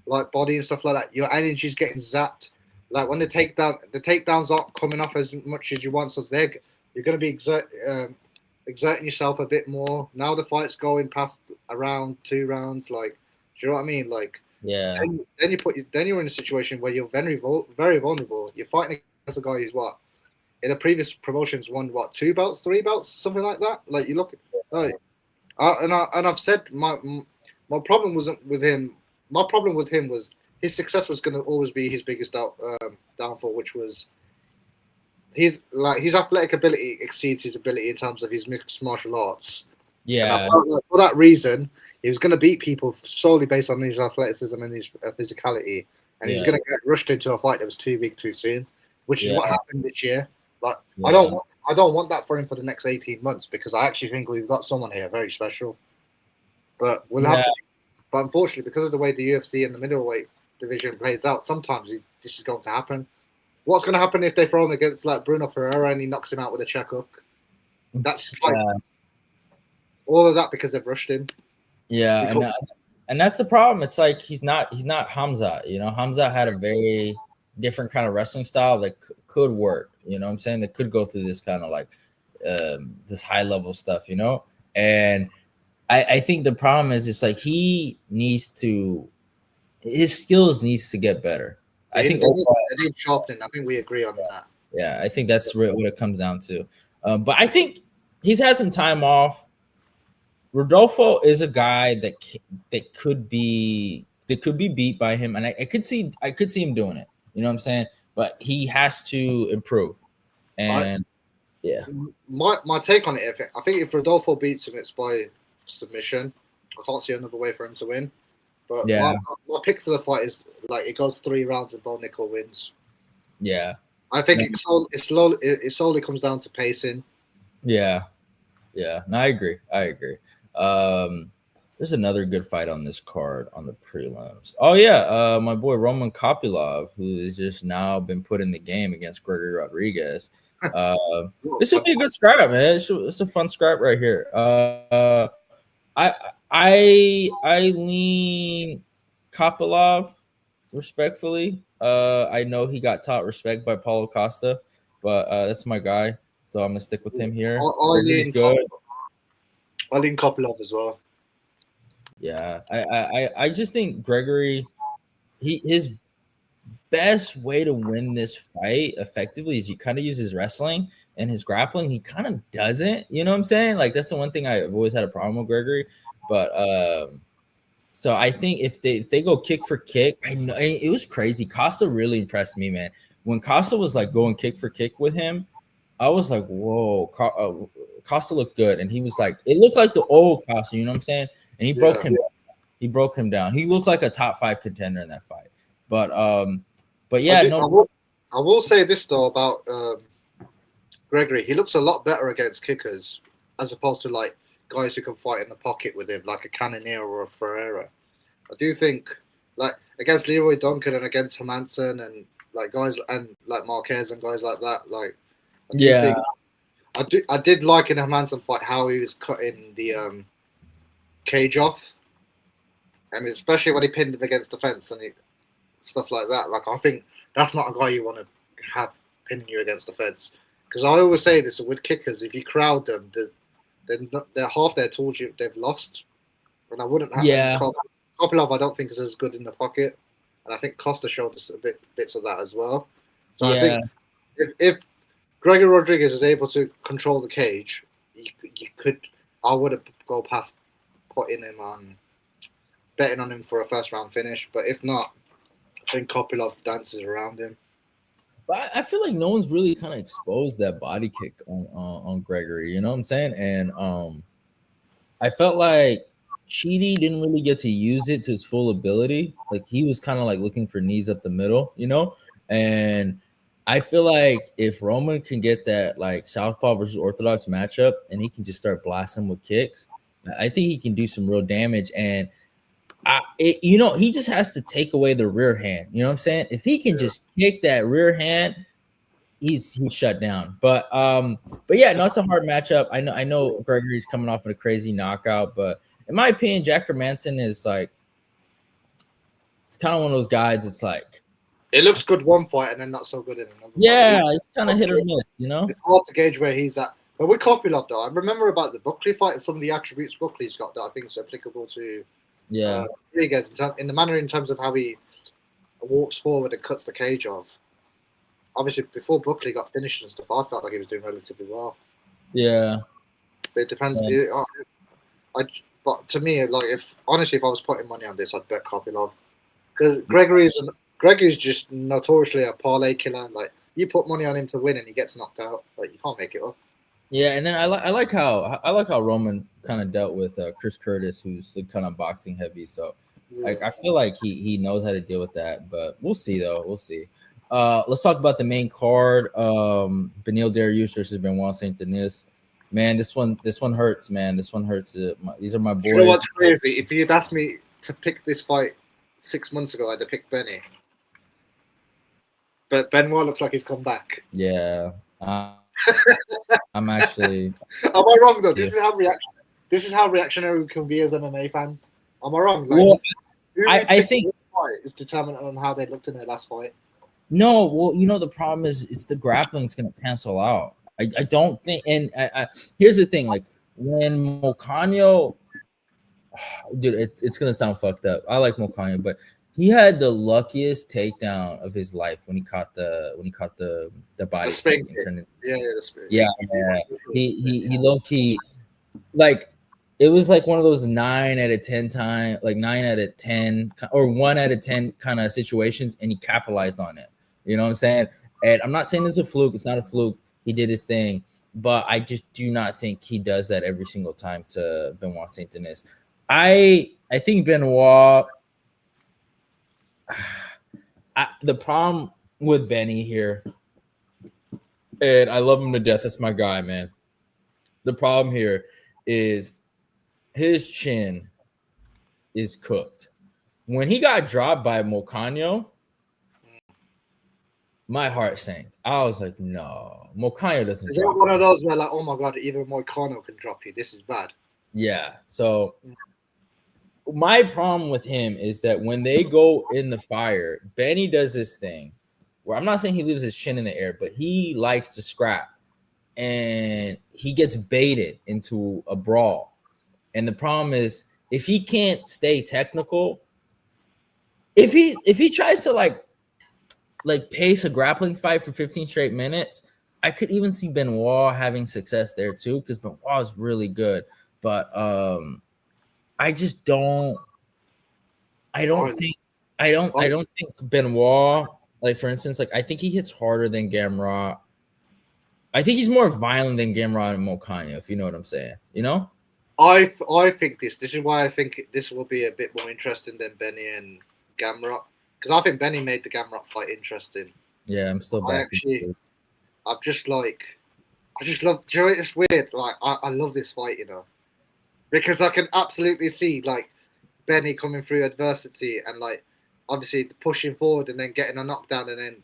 S2: like body and stuff like that. Your energy's getting zapped. Like when the takedowns aren't coming off as much as you want, so you're going to be exerting yourself a bit more. Now the fight's going past around 2 rounds. Like, do you know what I mean? Like,
S1: yeah,
S2: then you're in a situation where you're very vulnerable. You're fighting against a guy who's what in the previous promotions won what 2 belts, 3 belts, something like that. Like you look, like, and I've said my problem wasn't with him. My problem with him was his success was going to always be his biggest downfall, which was his athletic ability exceeds his ability in terms of his mixed martial arts. And I
S1: yeah,
S2: felt like for that reason, he was going to beat people solely based on his athleticism and his physicality, and he's
S1: yeah,
S2: going to get rushed into a fight that was too big too soon, which is
S1: yeah,
S2: what happened this year. Like
S1: yeah,
S2: I don't want that for him for the next 18 months because I actually think we've got someone here very special. But we'll have
S1: yeah.
S2: to. But unfortunately, because of the way the UFC and the middleweight division plays out, sometimes this is going to happen. What's going to happen if they throw him against like Bruno Ferreira and he knocks him out with a check hook? That's like all of that because they've rushed him.
S1: Yeah, and that's the problem. It's like he's not Hamza. You know, Hamza had a very different kind of wrestling style that could work. You know what I'm saying? That could go through this kind of like this high level stuff. You know, and I think the problem is it's like he needs to his skills needs to get better. I think
S2: they need sharpening. I think we agree on that.
S1: Yeah, I think that's what it comes down to. But I think he's had some time off. Rodolfo is a guy that could be beat by him, and I could see him doing it. You know what I'm saying? But he has to improve. And yeah,
S2: my take on it, I think if Rodolfo beats him, it's by submission. I can't see another way for him to win. But
S1: yeah,
S2: my pick for the fight is like it goes 3 rounds and Bo Nickel wins.
S1: yeah.
S2: I think it solely comes down to pacing.
S1: Yeah. No, I agree. There's another good fight on this card on the prelims. Oh yeah, my boy Roman Kopylov, who has just now been put in the game against Gregory Rodriguez. This would be a good scrap, man. It's a fun scrap right here. I lean Kopylov respectfully. I know he got taught respect by Paulo Costa, but that's my guy, so I'm gonna stick with him here.
S2: I
S1: Good.
S2: lean Kopylov as well.
S1: Yeah, I just think Gregory, his best way to win this fight effectively is he kind of uses wrestling and his grappling. He kind of doesn't. You know what I'm saying? Like that's the one thing I've always had a problem with Gregory. But so I think if they go kick for kick, I know it was crazy. Costa really impressed me, man. When Costa was like going kick for kick with him, I was like, whoa, Costa looked good, and he was like, it looked like the old Costa. You know what I'm saying? And he broke him. He broke him down. He looked like a top 5 contender in that fight. But yeah,
S2: I will say this though about Gregory. He looks a lot better against kickers as opposed to like guys who can fight in the pocket with him, like a Cannonier or a Ferreira. I do think like against Leroy Duncan and against Hermanson and like guys and like Marquez and guys like that. Like I did like in the Hermanson fight how he was cutting the cage off. I mean, especially when he pinned him against the fence and stuff like that. Like, I think that's not a guy you want to have pinning you against the fence. Because I always say this with kickers: if you crowd them, they're half their tools they've lost. And I wouldn't have.
S1: Yeah.
S2: Kopylov, I don't think is as good in the pocket, and I think Costa showed us bits of that as well. So I think if Gregory Rodriguez is able to control the cage, you could. I would have go past putting him on. Betting on him for a first round finish, but if not, I think Kopylov dances around him.
S1: But I feel like no one's really kind of exposed that body kick on Gregory. You know what I'm saying? And I felt like Chidi didn't really get to use it to his full ability. Like he was kind of like looking for knees up the middle, you know? And I feel like if Roman can get that like Southpaw versus Orthodox matchup and he can just start blasting with kicks, I think he can do some real damage. And he just has to take away the rear hand. You know what I'm saying? If he can just kick that rear hand, he's shut down. But yeah, no, it's a hard matchup. I know Gregory's coming off of a crazy knockout, but in my opinion, Jack Hermanson is like it's kind of one of those guys. It's like
S2: it looks good one fight and then not so good in another.
S1: Yeah, it's kind of hit or miss, you know.
S2: It's hard to gauge where he's at. But with Kopylov, though, I remember about the Buckley fight and some of the attributes Buckley's got that I think is applicable to Rodriguez in the manner in terms of how he walks forward and cuts the cage off. Obviously, before Buckley got finished and stuff, I felt like he was doing relatively well.
S1: Yeah,
S2: but it depends.
S1: Yeah.
S2: But to me, like if I was putting money on this, I'd bet Kopylov because Gregory's just notoriously a parlay killer. Like you put money on him to win and he gets knocked out. Like you can't make it up.
S1: Yeah, and then I like how Roman kind of dealt with Chris Curtis, who's kind of boxing heavy. So like I feel like he knows how to deal with that. But we'll see though. We'll see. Let's talk about the main card. Beneil Dariush versus Benoit Saint Denis. Man, this one hurts. Man, this one hurts. These are my boys.
S2: You know what's crazy? If you'd asked me to pick this fight 6 months ago, I'd have picked Benny. But Benoit looks like he's come back.
S1: Yeah. I'm actually.
S2: Am I wrong though? This is how reactionary we can be as MMA fans. Am I wrong? Like,
S1: well, I think
S2: is determined on how they looked in their last fight.
S1: No, well, the problem is the grappling's gonna cancel out. I don't think, and here's the thing: like when Mocanio, dude, it's gonna sound fucked up. I like Mocanio, but he had the luckiest takedown of his life when he caught the body. Yeah. He low key, like it was like one of those 9 out of 10 time, like 9 out of 10 or 1 out of 10 kind of situations, and he capitalized on it. You know what I'm saying? And I'm not saying this is a fluke. It's not a fluke. He did his thing, but I just do not think he does that every single time to Benoit Saint Denis. I think Benoit. The problem with Benny here, and I love him to death. That's my guy, man. The problem here is his chin is cooked. When he got dropped by Mocanio, my heart sank. I was like, no, Mocanio doesn't.
S2: Is that one of those where like, oh my god, even Mocanio can drop you? This is bad.
S1: Yeah. So my problem with him is that when they go in the fire, Benny does this thing where I'm not saying he leaves his chin in the air, but he likes to scrap and he gets baited into a brawl. And the problem is if he can't stay technical, if he tries to like pace a grappling fight for 15 straight minutes, I could even see Benoit having success there too, because Benoit is really good. But I just don't. I don't think Benoit, like for instance, like I think he hits harder than Gamrot. I think he's more violent than Gamrot and Mocanio, if you know what I'm saying. You know?
S2: I think this is why I think this will be a bit more interesting than Benny and Gamrot. Because I think Benny made the Gamrot fight interesting.
S1: Yeah, I'm still back.
S2: I just love. Do you know, it's weird. Like I love this fight, because I can absolutely see like Benny coming through adversity and like obviously pushing forward and then getting a knockdown and then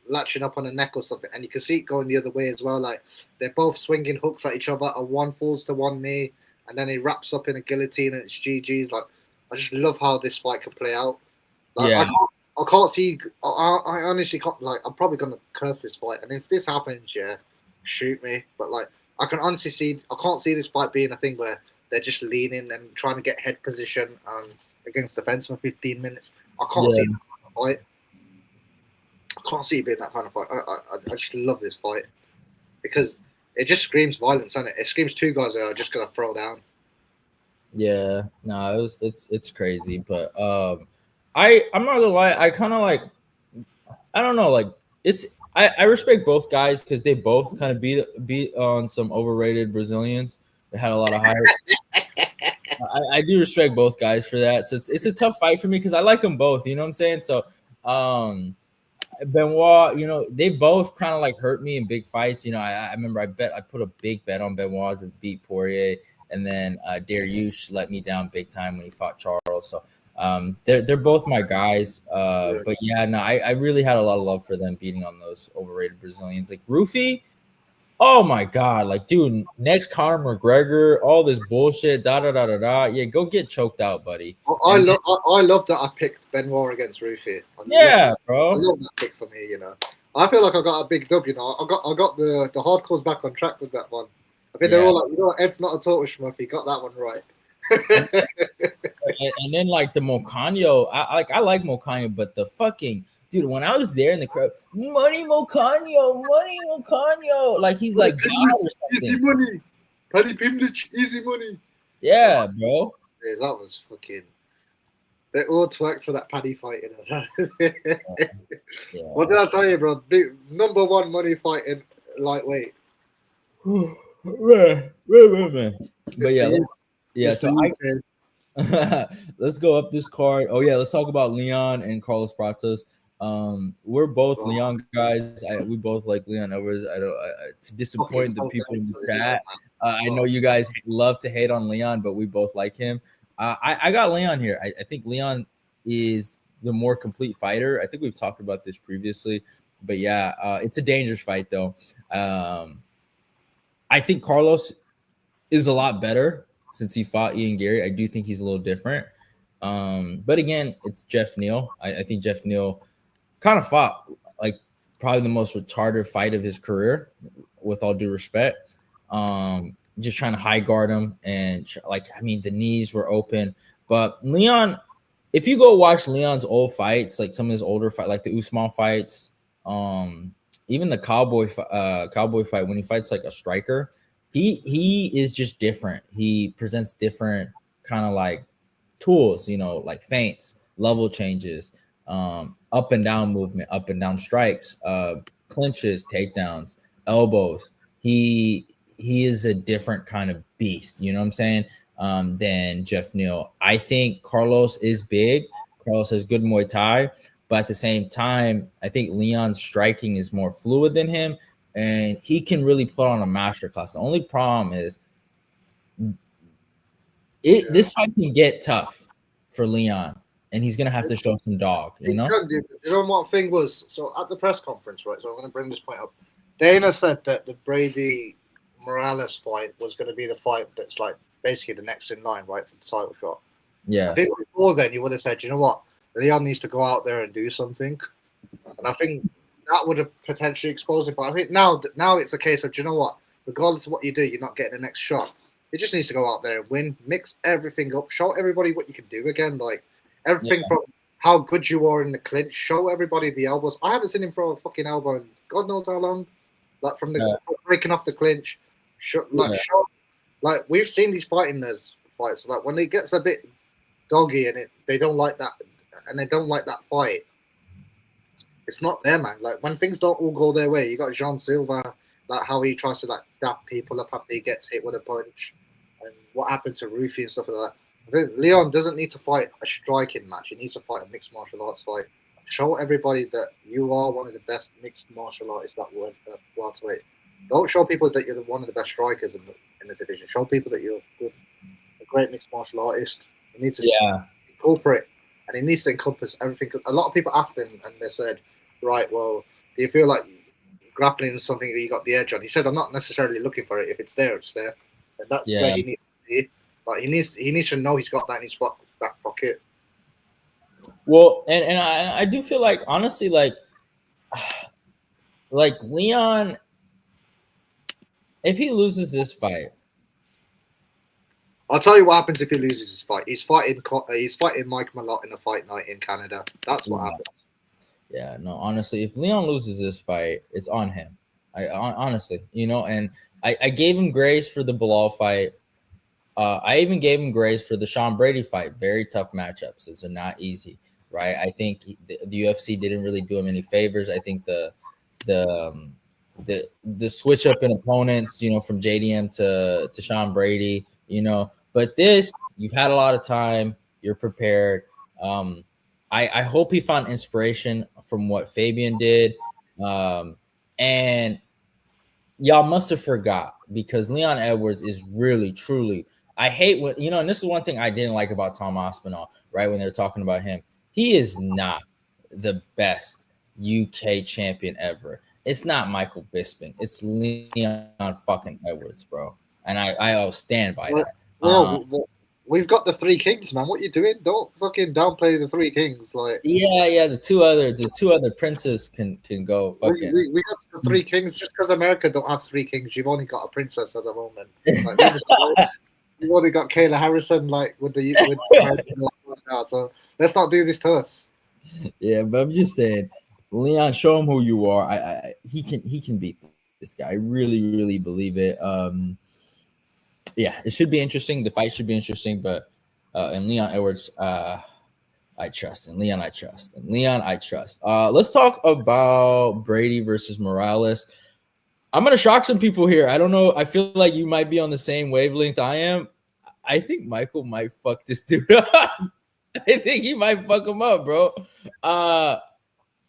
S2: latching up on a neck or something, and you can see it going the other way as well. Like they're both swinging hooks at each other, and one falls to one knee, and then he wraps up in a guillotine and it's GG's. Like I just love how this fight can play out. Like,
S1: yeah,
S2: I can't see. I honestly can't. Like, I'm probably gonna curse this fight, and if this happens, yeah, shoot me. But like, I can honestly see. I can't see this fight being a thing where they're just leaning and trying to get head position against the fence for 15 minutes. I can't see that kind of fight. I can't see it being that kind of fight. I just love this fight because it just screams violence, and it screams two guys that are just gonna throw down.
S1: Yeah, no, it's crazy, but I'm not gonna lie, I kind of like, I don't know, like I respect both guys because they both kind of beat on some overrated Brazilians that had a lot of hype. I do respect both guys for that. So it's a tough fight for me because I like them both. You know what I'm saying? So um, Benoit, they both kind of like hurt me in big fights. I remember I put a big bet on Benoit to beat Poirier, and then Dariush let me down big time when he fought Charles. So they're both my guys. But yeah, no, I really had a lot of love for them beating on those overrated Brazilians like Rufy. Oh my god, like dude, next Conor McGregor, all this bullshit, da da da da da. Yeah, go get choked out, buddy.
S2: I love that I picked Benoit against Rufy.
S1: Yeah,
S2: I
S1: bro.
S2: love that pick for me. I feel like I got a big dub. I got the hardcores back on track with that one. I think they're all like, Ed's not a total schmuck. He got that one right.
S1: and then like the Mocanio, I like Mocanio, but the fucking dude, when I was there in the crowd, money Mocanio, like he's like God or
S2: easy money, Paddy Pimlich, easy money.
S1: Yeah, bro.
S2: Yeah, that was fucking. They all twerked for that Paddy fight. Yeah. What did I tell you, bro? Big, number one money fight in lightweight.
S1: Man. But yeah, so let's go up this card. Oh yeah, let's talk about Leon and Carlos Pratos. We're both Leon guys. We both like Leon Edwards. To disappoint the people in the chat. I know you guys love to hate on Leon, but we both like him. I got Leon here. I think Leon is the more complete fighter. I think we've talked about this previously, but yeah, it's a dangerous fight though. I think Carlos is a lot better since he fought Ian Gary. I do think he's a little different. But again, it's Jeff Neal. I think Jeff Neal kind of fought like probably the most retarded fight of his career, with all due respect. Just trying to high guard him, and the knees were open. But Leon, if you go watch Leon's old fights, like some of his older fights, like the Usman fights, even the Cowboy fight when he fights like a striker, he is just different. He presents different kind of like tools, like feints, level changes, up and down movement, up and down strikes, clinches, takedowns, elbows. He is a different kind of beast, you know what I'm saying, than Jeff Neal. I think Carlos is big. Carlos has good Muay Thai, but at the same time, I think Leon's striking is more fluid than him, and he can really put on a masterclass. The only problem is this fight can get tough for Leon, and he's gonna have to show some dog. You know
S2: what thing was? So at the press conference, right? So I'm gonna bring this point up. Dana said that the Brady Morales fight was going to be the fight that's like basically the next in line, right, for the title shot.
S1: Yeah.
S2: I think before then you would have said, you know what, Leon needs to go out there and do something, and I think that would have potentially exposed it. But I think now it's a case of, you know what, regardless of what you do, you're not getting the next shot. He just needs to go out there and win, mix everything up, show everybody what you can do again, like everything from how good you are in the clinch, show everybody the elbows. I haven't seen him throw a fucking elbow in God knows how long, like from the breaking off the clinch. Like we've seen these fights. Like when it gets a bit doggy and they don't like that fight, it's not there, man. Like when things don't all go their way, you got Jean Silva, like how he tries to like dap people up after he gets hit with a punch, and what happened to Rufy and stuff like that. I think Leon doesn't need to fight a striking match. He needs to fight a mixed martial arts fight. Show everybody that you are one of the best mixed martial artists that welterweight. Don't show people that you're one of the best strikers in the division. Show people that you're a great mixed martial artist. You need to incorporate, and it needs to encompass everything. A lot of people asked him, and they said, "Right, well, do you feel like grappling is something that you got the edge on?" He said, "I'm not necessarily looking for it. If it's there, it's there." And that's where he needs to be. Like he needs to know he's got that in his back pocket.
S1: Well, and I do feel like honestly, like Leon, if he loses this fight,
S2: I'll tell you what happens if he loses his fight. He's fighting Mike Malott in a fight night in Canada. That's what happens.
S1: Yeah, no, honestly, if Leon loses this fight, it's on him. Honestly, and I gave him grace for the Bilal fight. I even gave him grace for the Sean Brady fight. Very tough matchups. Those are not easy, right? I think the UFC didn't really do him any favors. I think the the switch up in opponents, from JDM to Sean Brady, But this, you've had a lot of time, you're prepared. I hope he found inspiration from what Fabian did, and y'all must have forgot because Leon Edwards is really truly. I hate when and this is one thing I didn't like about Tom Aspinall, right? When they're talking about him, he is not the best UK champion ever. It's not Michael Bisping. It's Leon fucking Edwards, bro. And I'll stand by that.
S2: Well, we've got the Three Kings, man. What you doing? Don't fucking downplay the Three Kings. Like,
S1: yeah, the two other princes can go fucking.
S2: We got the Three Kings just because America don't have Three Kings. You've only got a princess at the moment. Like, you've only got Kayla Harrison, like with now. So let's not do this to us.
S1: Yeah, but I'm just saying, Leon, show him who you are. He can beat this guy. I really believe it. Yeah, it should be interesting. The fight should be interesting, but and Leon Edwards, I trust. And Leon, I trust. And Leon, I trust. Let's talk about Brady versus Morales. I'm gonna shock some people here. I don't know. I feel like you might be on the same wavelength I am. I think Michael might fuck this dude up. I think he might fuck him up, bro.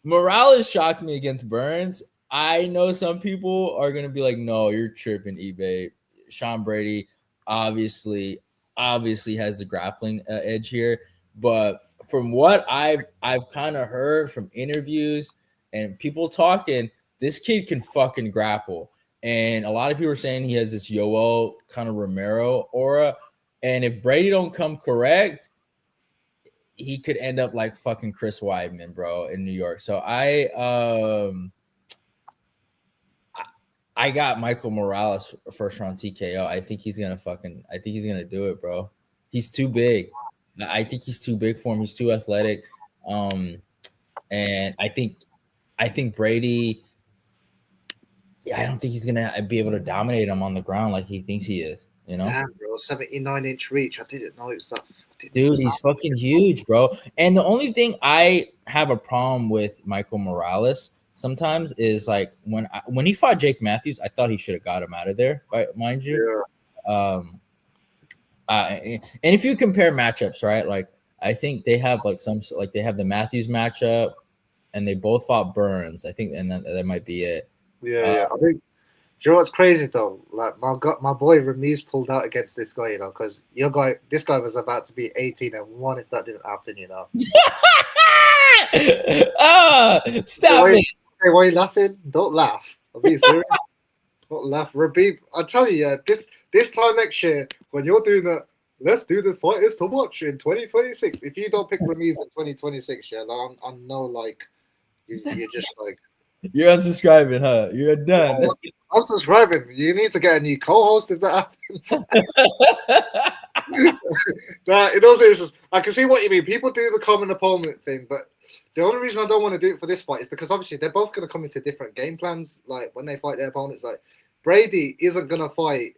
S1: Morales shocked me against Burns. I know some people are gonna be like, "No, you're tripping, eBay." Sean Brady obviously has the grappling edge here, but from what I've kind of heard from interviews and people talking, this kid can fucking grapple. And a lot of people are saying he has this Yoel kind of Romero aura. And if Brady don't come correct, he could end up like fucking Chris Weidman, bro, in New York. So I got Michael Morales first round TKO. I think he's gonna do it, bro. He's too big. I think he's too big for him. He's too athletic. And I think Brady, I don't think he's gonna be able to dominate him on the ground like he thinks he is.
S2: Damn, bro, 79-inch reach. I didn't know it was that.
S1: Dude, he's fucking huge, bro. And the only thing I have a problem with Michael Morales sometimes is like when he fought Jake Matthews, I thought he should have got him out of there, mind you. Yeah. And if you compare matchups, right? Like I think they have they have the Matthews matchup, and they both fought Burns. I think, and that might be it.
S2: Yeah. I think. Do you know what's crazy though? Like my boy Ramiz pulled out against this guy, because this guy was about to be 18-1 if that didn't happen,
S1: Stop it!
S2: Hey, why are you laughing? Don't laugh. I'm being serious. Don't laugh, Rabib. I tell you, this time next year when you're doing that, let's do the fighters to watch in 2026. If you don't pick Ramiz in 2026, yeah, like I know, like you're just like.
S1: You're unsubscribing, huh? You're done.
S2: I'm subscribing. You need to get a new co-host if that happens. In all seriousness, I can see what you mean. People do the common opponent thing, but the only reason I don't want to do it for this fight is because obviously they're both going to come into different game plans. Like when they fight their opponents, like Brady isn't going to fight.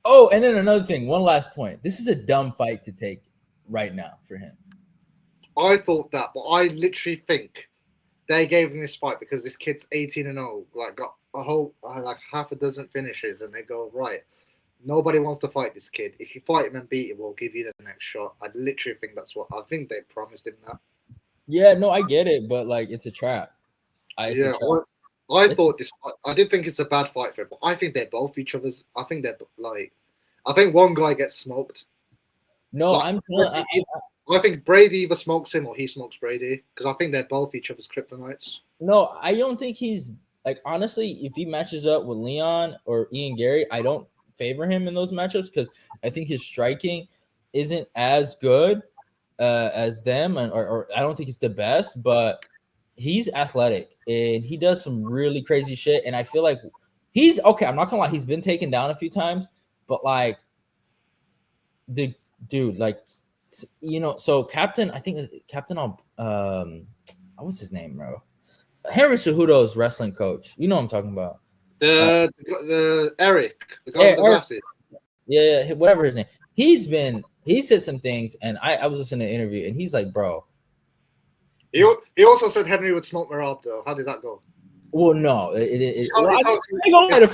S1: Oh, and then another thing. One last point. This is a dumb fight to take right now for him.
S2: I thought that, but I literally think they gave him this fight because this kid's 18-0, like got a whole like half a dozen finishes, and they go, right, nobody wants to fight this kid. If you fight him and beat him, we'll give you the next shot. I literally think that's what I think they promised him that.
S1: Yeah, no, I get it, but like it's a trap.
S2: I did think it's a bad fight for him, but I think they're both each other's. I think one guy gets smoked.
S1: No,
S2: I think Brady either smokes him or he smokes Brady, because I think they're both each other's kryptonites.
S1: No, I don't think he's like, honestly, if he matches up with Leon or Ian Gary, I don't favor him in those matchups because I think his striking isn't as good as them, or I don't think it's the best, but he's athletic and he does some really crazy shit. And I feel like he's okay. I'm not gonna lie, he's been taken down a few times, but like the dude, like, so Captain, I think Captain, what's his name, bro? Henry Cejudo's wrestling coach. You know what I'm talking about.
S2: The Eric, the guy with the glasses.
S1: Yeah, whatever his name. He said some things, and I was listening to an interview, and he's like, bro.
S2: He also said Henry would smoke Merab, though. How did that go?
S1: Well, no,
S2: Oh,
S1: well, I
S2: it
S1: mean,
S2: goes-
S1: I ain't gonna lie, the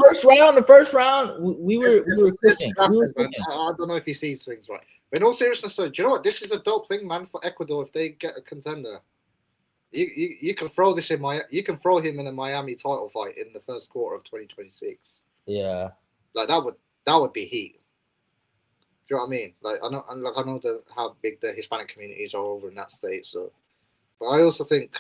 S1: first round, we were cooking. We were
S2: classes, man.
S1: cooking.
S2: I don't know if he sees things right. But in all seriousness, though, do you know what? This is a dope thing, man, for Ecuador if they get a contender. You can throw this in you can throw him in a Miami title fight in the first quarter of 2026.
S1: Yeah.
S2: Like that would be heat. Do you know what I mean? Like I know how big the Hispanic communities are over in that state. So, but I also think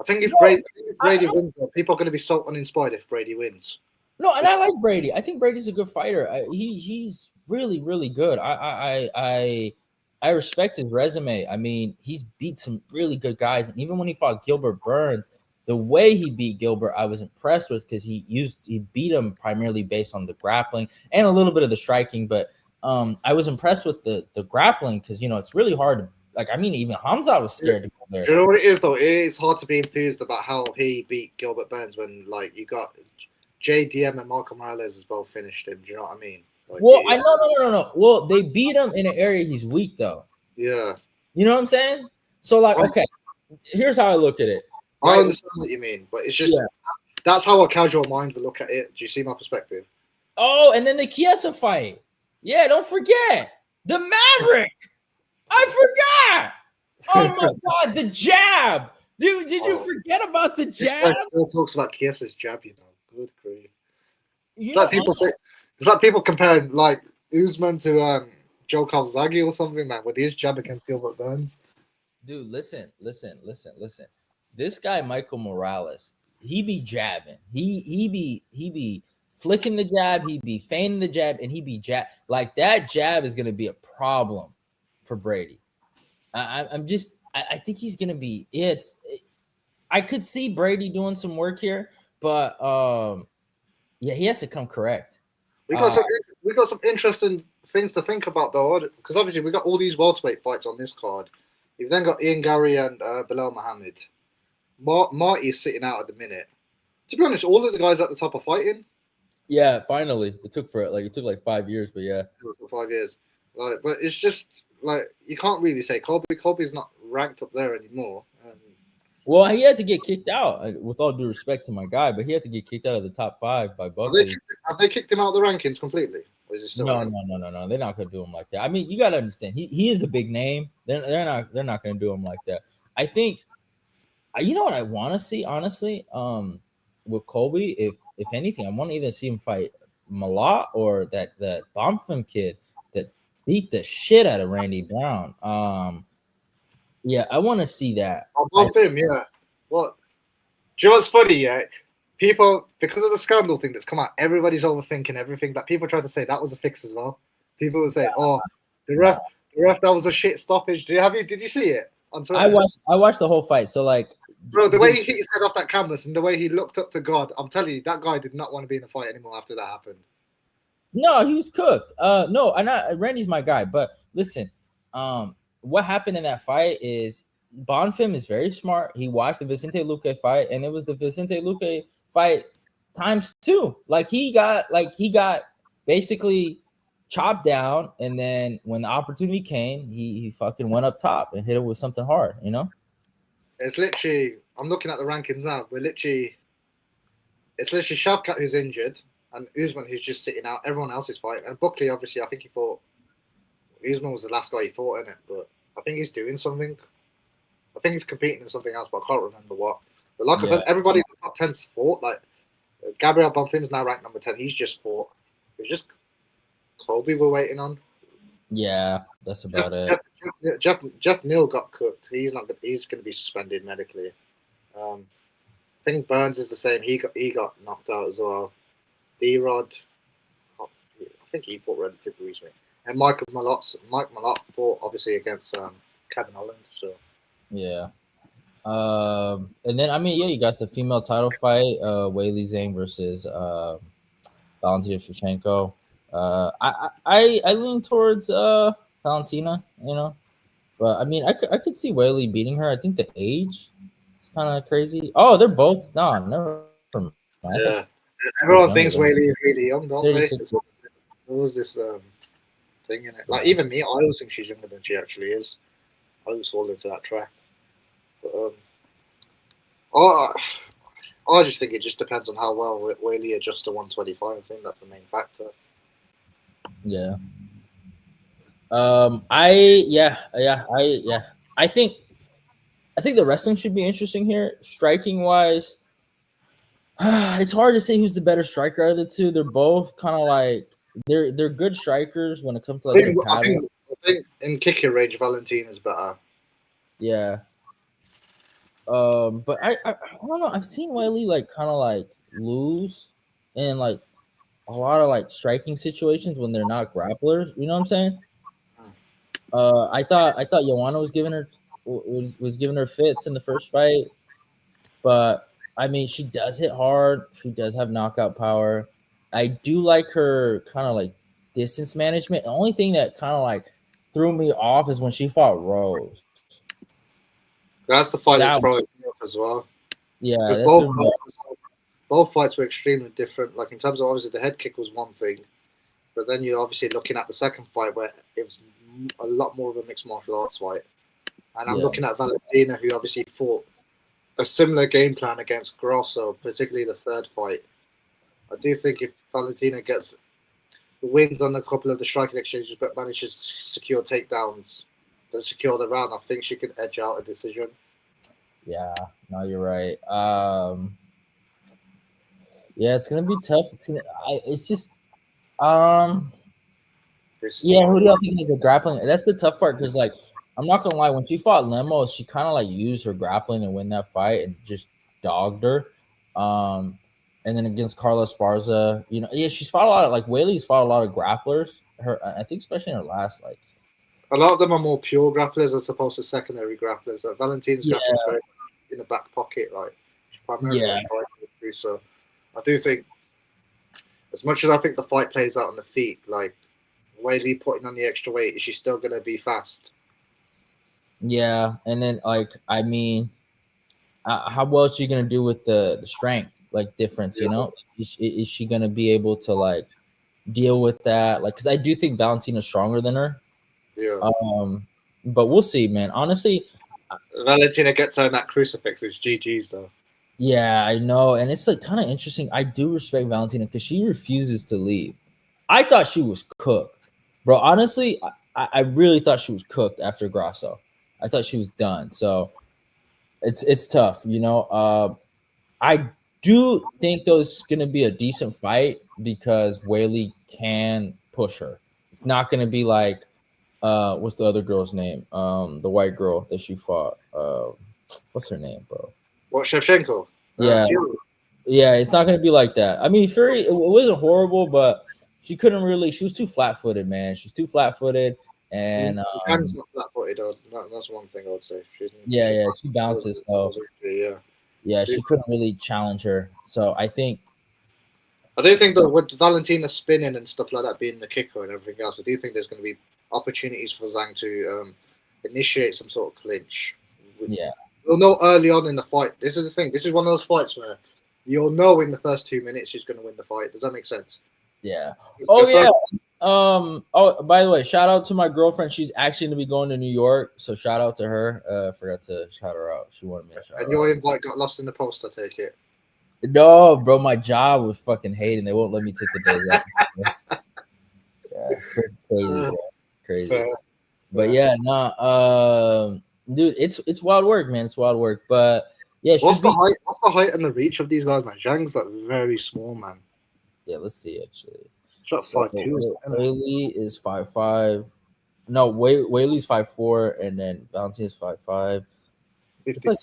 S2: if
S1: No,
S2: Brady wins, though, people are going to be so uninspired if Brady wins.
S1: no, and I like Brady. I think Brady's a good fighter. He's really really good. I respect his resume. I mean, he's beat some really good guys, and even when he fought Gilbert Burns, the way he beat Gilbert, I was impressed with because he beat him primarily based on the grappling and a little bit of the striking. But I was impressed with the grappling because it's really hard to, like, I mean, even Hamza was scared to go there.
S2: Do you know what it is though? It is hard to be enthused about how he beat Gilbert Burns when like you got JDM and Marco Morales has both finished him. Do you know what I mean? Like,
S1: Well, I know, no. Well, they beat him in an area he's weak though.
S2: Yeah.
S1: You know what I'm saying? So like, okay, here's how I look at it.
S2: I
S1: Right?
S2: understand what you mean, but it's just that's how a casual mind would look at it. Do you see my perspective?
S1: Oh, and then the Chiesa fight. Yeah, don't forget the Maverick. I forgot. Oh my God, the jab. Dude, did you forget about the
S2: This
S1: jab?
S2: guy still talks about Chiesa's jab, you know. Good grief.
S1: You
S2: It's like people comparing like Usman to Joe Calzaghe or something, man, with his jab against Gilbert Burns.
S1: dude, listen. This guy, Michael Morales, he be jabbing. He be flicking the jab, he be feigning the jab, and he be jab. Like that jab is gonna be a problem for Brady. I think he's gonna be I could see Brady doing some work here, but yeah, he has to come correct.
S2: We got some interesting things to think about though, because obviously we got all these welterweight fights on this card. You've then got Ian Gary and Bilal Muhammad. Marty is sitting out at the minute. To be honest, all of the guys at the top are fighting.
S1: Yeah, finally. It took like 5 years, but yeah.
S2: For 5 years. Like, but it's just like you can't really say Colby. Colby's not ranked up there anymore.
S1: Well, he had to get kicked out. With all due respect to my guy, but he had to get kicked out of the top 5 by Buckley.
S2: Have they kicked him out of the rankings completely? Or is it still
S1: No. They're not gonna do him like that. I mean, you gotta understand. He is a big name. They're not gonna do him like that. I think. You know what I want to see, honestly, with Colby. If anything, I want to either see him fight Malat or that Bonfim kid that beat the shit out of Randy Brown. Yeah, I want to see that.
S2: Oh, Bonfim, yeah. What? Do you know what's funny? Yeah, people, because of the scandal thing that's come out, everybody's overthinking everything. That people try to say that was a fix as well. People would say, "Oh, the ref, that was a shit stoppage." Did you see it on Twitter?
S1: I watched the whole fight. So like,
S2: bro, the way he hit his head off that canvas and the way he looked up to God, I'm telling you, that guy did not want to be in the fight anymore after that happened.
S1: No, he was cooked. No, Randy's my guy. But listen, what happened in that fight is Bonfim is very smart. He watched the Vicente Luque fight, and it was the Vicente Luque fight ×2. Like he got basically chopped down, and then when the opportunity came, he fucking went up top and hit it with something hard.
S2: It's literally. I'm looking at the rankings now. It's literally Shavkat who's injured, and Usman who's just sitting out. Everyone else is fighting, and Buckley obviously. I think he fought. Usman was the last guy he fought in it, but I think he's doing something. I think he's competing in something else, but I can't remember what. But like I said, everybody in the top 10's fought. Like Gabriel Bonfim's now ranked number 10. He's just fought. It's just Colby we're waiting on.
S1: Yeah, that's about it.
S2: Jeff Neal got cooked. He's going to be suspended medically. I think Burns is the same. He got knocked out as well. D-Rod, I think he fought relatively recently. And Mike Malott fought obviously against Kevin Holland. So
S1: yeah. And then you got the female title fight, Weili Zhang versus Valentina Shevchenko. I lean towards Valentina, but I mean I could see Weili beating her. I think the age is kind of crazy. Oh, they're both never mind.
S2: Yeah, everyone thinks Weili is really young, don't they? There's always this thing in it. Like even me, I always think she's younger than she actually is. I always fall into that trap. But I just think it just depends on how well Whaley adjusts to 125. I think that's the main factor.
S1: Yeah. I think the wrestling should be interesting here. Striking wise, it's hard to say who's the better striker out of the two. They're both kind of like they're good strikers when it comes to like their paddle.
S2: I think in kicking range, Valentina's better.
S1: Yeah. But I don't know. I've seen Wiley like kind of like lose in like a lot of like striking situations when they're not grapplers. You know what I'm saying? I thought Joanna was giving her fits in the first fight, but I mean she does hit hard. She does have knockout power. I do like her kind of like distance management. The only thing that kind of like threw me off is when she fought Rose.
S2: That's the fight that's throwing me off as well.
S1: Yeah,
S2: because both fights were extremely different. Like in terms of obviously the head kick was one thing, but then you're obviously looking at the second fight where it was a lot more of a mixed martial arts fight. And I'm looking at Valentina, who obviously fought a similar game plan against Grosso, particularly the third fight. I do think if Valentina gets the wins on a couple of the striking exchanges, but manages to secure takedowns to secure the round, I think she can edge out a decision.
S1: Yeah, no, you're right. Yeah, it's gonna be tough. It's just, yeah. Who do y'all think is the grappling? That's the tough part because, like, I'm not gonna lie. When she fought Lemo, she kind of like used her grappling to win that fight and just dogged her. And then against Carla Esparza, she's fought a lot of like Whaley's fought a lot of grapplers. I think especially in her last like.
S2: A lot of them are more pure grapplers as opposed to secondary grapplers. Like Valentina's grappling is very in the back pocket, like she's primarily striking. So I do think, as much as I think the fight plays out on the feet, like Whaley putting on the extra weight, is she still going to be fast?
S1: Yeah, and then like I mean, how well is she going to do with the strength like difference? You know, is she going to be able to like deal with that? Like, because I do think Valentina's stronger than her.
S2: Yeah.
S1: But we'll see, man. Honestly,
S2: Valentina gets on that crucifix. It's GG's though.
S1: Yeah, I know, and it's like kind of interesting. I do respect Valentina because she refuses to leave. I thought she was cooked, bro. Honestly, I really thought she was cooked after Grasso. I thought she was done. So it's tough, you know. I do think though it's gonna be a decent fight because Whaley can push her. It's not gonna be like what's the other girl's name? The white girl that she fought. What's her name, bro?
S2: What, Shevchenko?
S1: Yeah. Yeah, it's not going to be like that. I mean, Fury, it wasn't horrible, but she couldn't really. She was too flat-footed, man. She's too flat-footed, and
S2: Zhang's not flat-footed. That's one thing I would say.
S1: Yeah, she bounces. So yeah, she couldn't really challenge her. So I
S2: do think that with Valentina spinning and stuff like that being the kicker and everything else, I do think there's going to be opportunities for Zhang to initiate some sort of clinch. You'll know early on in the fight. This is the thing. This is one of those fights where you'll know in the first 2 minutes she's going to win the fight. Does that make sense?
S1: Yeah. Oh yeah. Oh, by the way, shout out to my girlfriend. She's actually going to be going to New York, so shout out to her. Forgot to shout her out. She wanted me to shout her out.
S2: And your invite got lost in the post, I take it.
S1: No, bro, my job was fucking hating. They won't let me take the days off. Yeah, crazy, bro. Crazy. But yeah, no, dude, it's wild work, man. It's wild work. But yeah,
S2: what's the height and the reach of these guys, man? Zhang's like very small, man.
S1: Yeah, let's see actually.
S2: So 5'2".
S1: Whaley is 5'5". No, Whaley's 5'4", and then Valentina's 5'5". It's like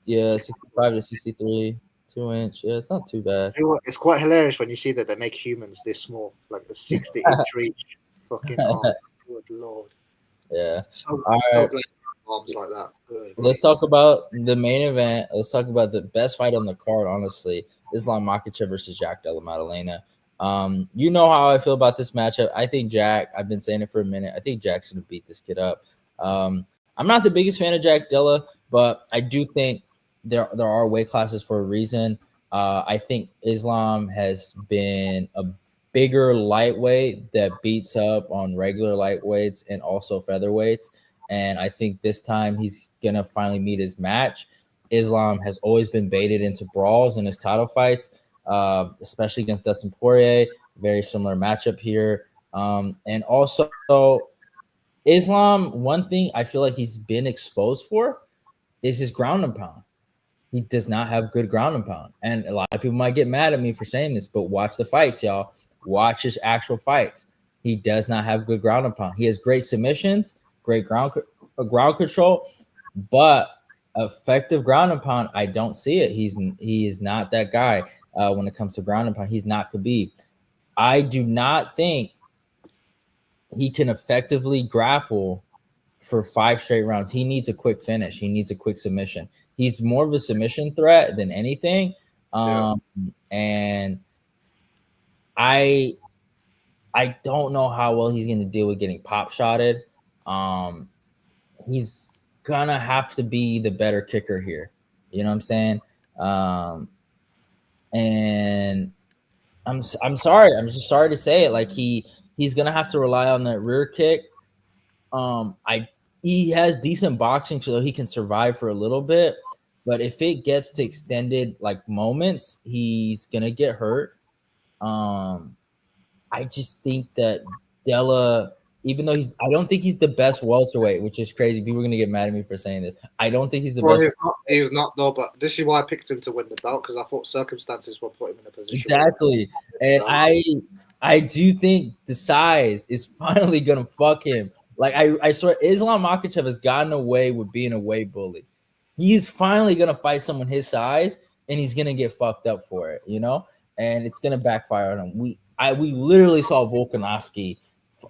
S1: 65 to 63, 2-inch. Yeah, it's not too bad.
S2: You know what? It's quite hilarious when you see that they make humans this small, like the 60-inch reach. Fucking good lord.
S1: Yeah.
S2: So arms like that. Good.
S1: Let's talk about the main event. Let's talk about the best fight on the card, honestly. Islam Makhachev versus Jack Della Maddalena. You know how I feel about this matchup. I think Jack, I've been saying it for a minute, I think Jack's going to beat this kid up. I'm not the biggest fan of Jack Della, but I do think there are weight classes for a reason. I think Islam has been a bigger lightweight that beats up on regular lightweights and also featherweights. And I think this time he's going to finally meet his match. Islam has always been baited into brawls in his title fights, especially against Dustin Poirier. Very similar matchup here. And also, Islam, one thing I feel like he's been exposed for is his ground and pound. He does not have good ground and pound. And a lot of people might get mad at me for saying this, but watch the fights, y'all. Watch his actual fights. He does not have good ground and pound. He has great submissions, great ground control, but effective ground and pound, I don't see it. He is not that guy when it comes to ground and pound. He's not Khabib. I do not think he can effectively grapple for 5 straight rounds. He needs a quick finish. He needs a quick submission. He's more of a submission threat than anything. And I don't know how well he's going to deal with getting pop shotted. He's gonna have to be the better kicker here. You know what I'm saying? And I'm sorry. I'm just sorry to say it. Like he's gonna have to rely on that rear kick. He has decent boxing, so he can survive for a little bit. But if it gets to extended like moments, he's gonna get hurt. I just think that Della, even though I don't think he's the best welterweight, which is crazy. People are gonna get mad at me for saying this. I don't think he's the best.
S2: He's not though. But this is why I picked him to win the belt, because I thought circumstances will put him in a position.
S1: Exactly, and I do think the size is finally gonna fuck him. Like I swear, Islam Makhachev has gotten away with being a weight bully. He's finally gonna fight someone his size, and he's gonna get fucked up for it, you know. And it's gonna backfire on him. We literally saw Volkanovski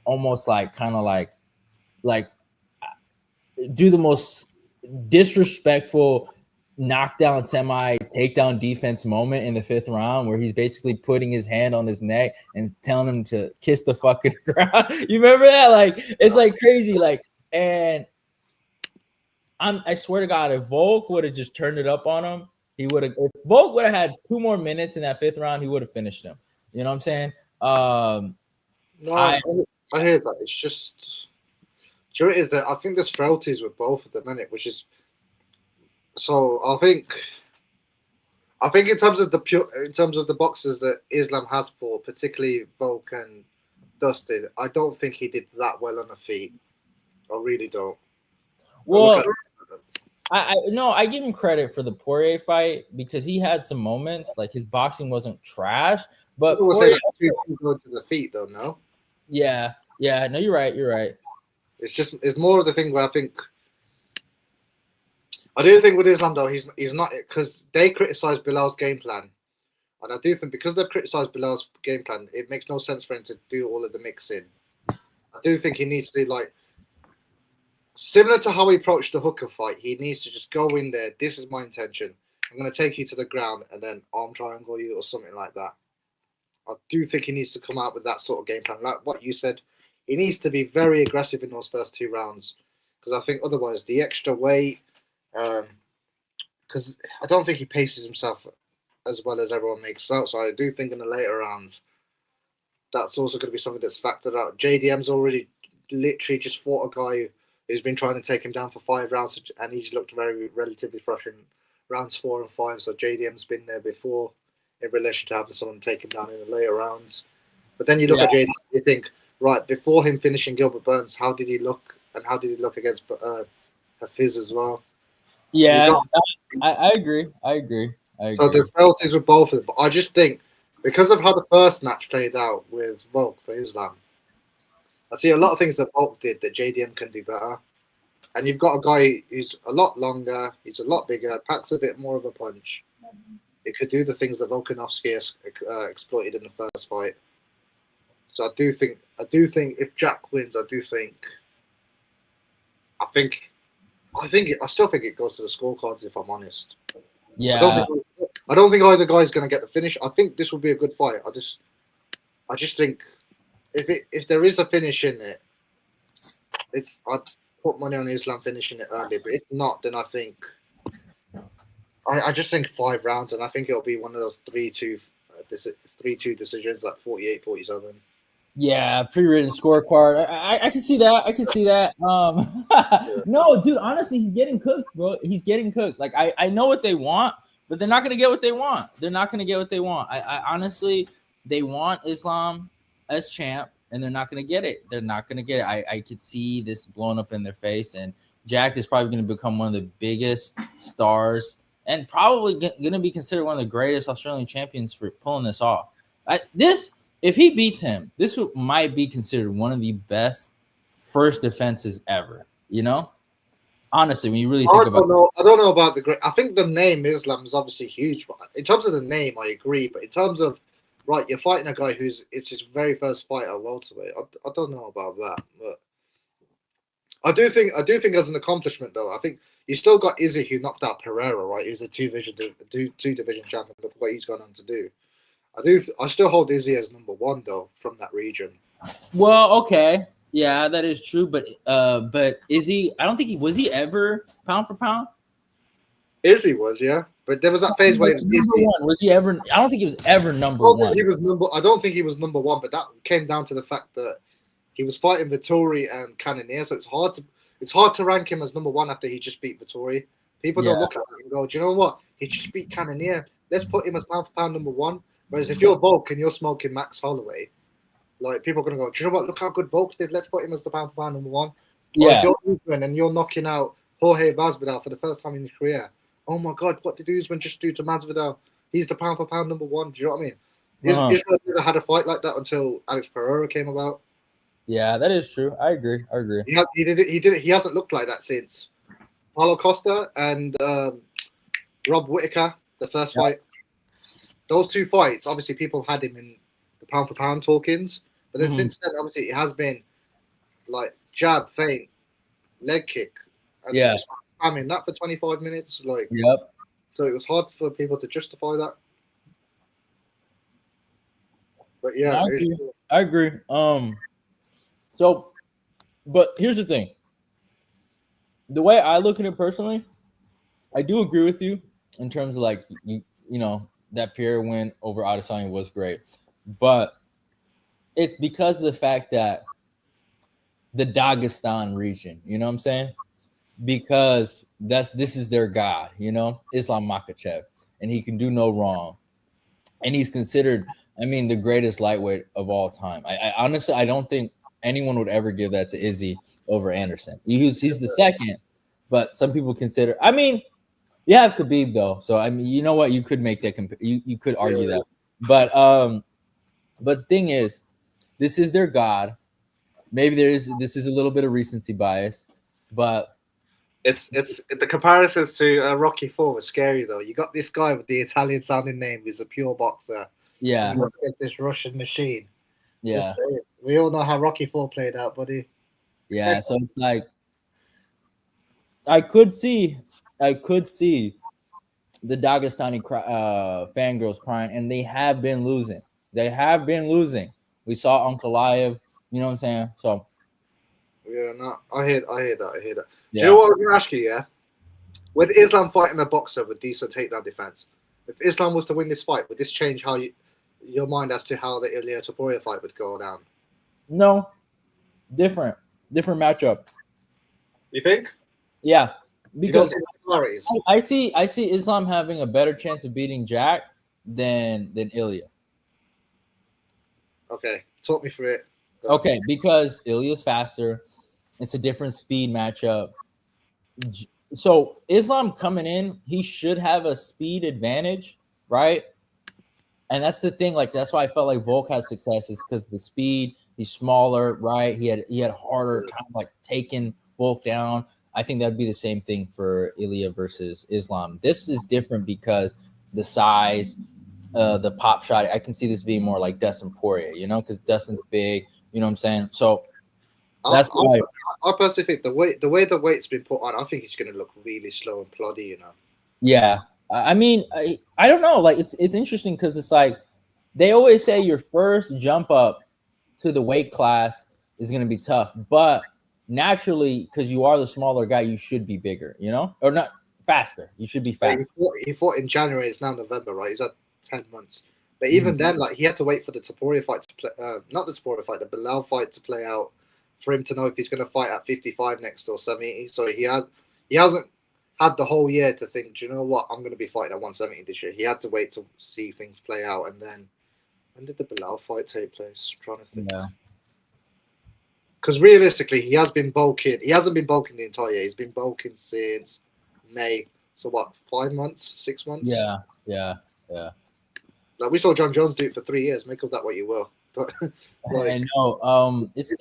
S1: almost like do the most disrespectful knockdown semi takedown defense moment in the 5th round, where he's basically putting his hand on his neck and telling him to kiss the fucking ground. You remember that? Like, it's like crazy. Like, and I swear to God, if Volk would have just turned it up on him, he would have. If Volk would have had 2 more minutes in that 5th round, he would have finished him. You know what I'm saying?
S2: No, I hear that. It's just, sure it is that I think there's frailties with both of them, innit? Which is, so I think in terms of the boxers that Islam has fought, particularly Volk and Dustin, I don't think he did that well on the feet. I really don't.
S1: Well, I give him credit for the Poirier fight because he had some moments. Like, his boxing wasn't trash, but
S2: people
S1: Poirier,
S2: say too go to the feet though. No.
S1: Yeah. No, you're right.
S2: It's more of the thing where I do think with Islam though, he's not, because they criticized Bilal's game plan, and I do think because they've criticized Bilal's game plan, it makes no sense for him to do all of the mixing. I do think he needs to do like similar to how he approached the Hooker fight. He needs to just go in there. This is my intention. I'm going to take you to the ground and then arm triangle you or something like that. I do think he needs to come out with that sort of game plan. Like what you said, he needs to be very aggressive in those first 2 rounds, because I think otherwise the extra weight, because I don't think he paces himself as well as everyone makes out. So I do think in the later rounds, that's also going to be something that's factored out. JDM's already literally just fought a guy who's been trying to take him down for 5 rounds, and he's looked relatively fresh in rounds 4 and 5. So JDM's been there before in relation to having someone take him down in the later rounds. But then you look at JDM, you think, right, before him finishing Gilbert Burns, how did he look, and how did he look against Hafiz as well?
S1: Yeah, I agree.
S2: So there's frailties with both of them, but I just think because of how the first match played out with Volk for Islam, I see a lot of things that Volk did that JDM can do better. And you've got a guy who's a lot longer, he's a lot bigger, packs a bit more of a punch. It could do the things that Volkanovski exploited in the first fight. So I do think if Jack wins, I still think it goes to the scorecards, if I'm honest.
S1: Yeah.
S2: I don't think either guy's going to get the finish. I think this will be a good fight. I just think if there is a finish in it, I'd put money on Islam finishing it early. But if not, then I just think 5 rounds, and I think it'll be one of those 3-2 decisions, like 48-47.
S1: Yeah, pre-written scorecard. I can see that. I can see that. No, dude. Honestly, he's getting cooked, bro. He's getting cooked. Like I know what they want, but they're not gonna get what they want. They're not gonna get what they want. I honestly, they want Islam as champ, and they're not gonna get it. They're not gonna get it. I could see this blowing up in their face, and Jack is probably gonna become one of the biggest stars, and probably gonna be considered one of the greatest Australian champions for pulling this off. This if he beats him, this might be considered one of the best first defenses ever. You know, honestly, when you really think about it.
S2: I don't know about the great. I think the name Islam is obviously huge, but in terms of the name, I agree. But in terms of right, you're fighting a guy who's it's his very first fight at welterweight. I don't know about that, but I do think as an accomplishment though, I think you still got Izzy who knocked out Pereira, right? He's a two division champion. Look what he's gone on to do. I still hold Izzy as number one though from that region.
S1: Well, okay, yeah, that is true. But is he? I don't think he was. He ever pound for pound?
S2: Izzy was, yeah, but there was that phase where it was
S1: number one. Was he ever? I don't think he was ever number one.
S2: I don't think he was number one, but that came down to the fact that he was fighting Vittori and Cannonier, so it's hard to rank him as number one after he just beat Vittori. People don't look at it and go, do you know what? He just beat Cannonier. Let's put him as pound for pound number one. Whereas if you're Volk and you're smoking Max Holloway, like people are gonna go, do you know what? Look how good Volk did. Let's put him as the pound for pound number one. Yeah. Or if you're Usman and you're knocking out Jorge Masvidal for the first time in his career. Oh my God, what did Usman just do to Masvidal? He's the pound for pound number one. Do you know what I mean? Israel never had a fight like that until Alex Pereira came about.
S1: Yeah, that is true. I agree.
S2: He hasn't looked like that since Paulo Costa and Rob Whittaker, the first fight. Those two fights, obviously, people had him in the pound for pound talkings, but then since then, obviously, it has been like jab, feint, leg kick, and spamming that for 25 minutes. Like, so it was hard for people to justify that. But yeah,
S1: I agree. So, but here's the thing. The way I look at it personally, I do agree with you in terms of like you know that Pierre win over Adesanya was great, but it's because of the fact that the Dagestan region, you know what I'm saying? Because this is their god, you know, Islam Makhachev, and he can do no wrong, and he's considered, I mean, the greatest lightweight of all time. I honestly, I don't think anyone would ever give that to Izzy over Anderson. He's the second, but some people consider. I mean, you have Khabib though, so I mean, you know what? You could make that. You could argue that, but the thing is, this is their god. Maybe this is a little bit of recency bias, but
S2: it's the comparisons to Rocky IV was scary though. You got this guy with the Italian sounding name who's a pure boxer.
S1: Yeah,
S2: it's this Russian machine.
S1: Yeah,
S2: we all know how Rocky IV played out, buddy.
S1: Yeah, so it's like I could see the Dagestani fangirls crying, and they have been losing. We saw Ankalaev, you know what I'm saying? So
S2: yeah, no, I hear that. Yeah. Do you know what I was gonna ask you? Yeah, with Islam fighting a boxer with decent takedown defense, if Islam was to win this fight, would this change how your mind as to how the Ilia Topuria fight would go down?
S1: No, different matchup.
S2: You think?
S1: Yeah, because
S2: I
S1: see Islam having a better chance of beating Jack than Ilia.
S2: Okay, talk me through it.
S1: Okay, because Ilya's faster. It's a different speed matchup. So Islam coming in, he should have a speed advantage, right? And that's the thing. Like that's why I felt like Volk had success is because the speed. He's smaller, right? He had harder time like taking Volk down. I think that'd be the same thing for Ilia versus Islam. This is different because the size, the pop shot. I can see this being more like Dustin Poirier, you know, because Dustin's big. You know what I'm saying? So that's why
S2: I personally think the way the weight's been put on, I think he's going to look really slow and ploddy, you know.
S1: Yeah, I mean, I don't know. Like it's interesting because it's like they always say your first jump up to the weight class is going to be tough, but naturally, because you are the smaller guy, you should be bigger, you know, or not faster. You should be faster.
S2: He fought in January. It's now November, right? He's had 10 months. But even then, like he had to wait for the Topuria fight to play, not the Topuria fight, the Bilal fight to play out for him to know if he's going to fight at 55 next or 70. So he hasn't had the whole year to think, do you know what, I'm going to be fighting at 170 this year. He had to wait to see things play out, and then when did the Bilal fight take place? I'm trying to think.
S1: Yeah.
S2: Because realistically, he has been bulking. He hasn't been bulking the entire year. He's been bulking since May. So what? 5 months? 6 months?
S1: Yeah.
S2: Like we saw John Jones do it for 3 years. Make of that what you will. But like,
S1: I know. It's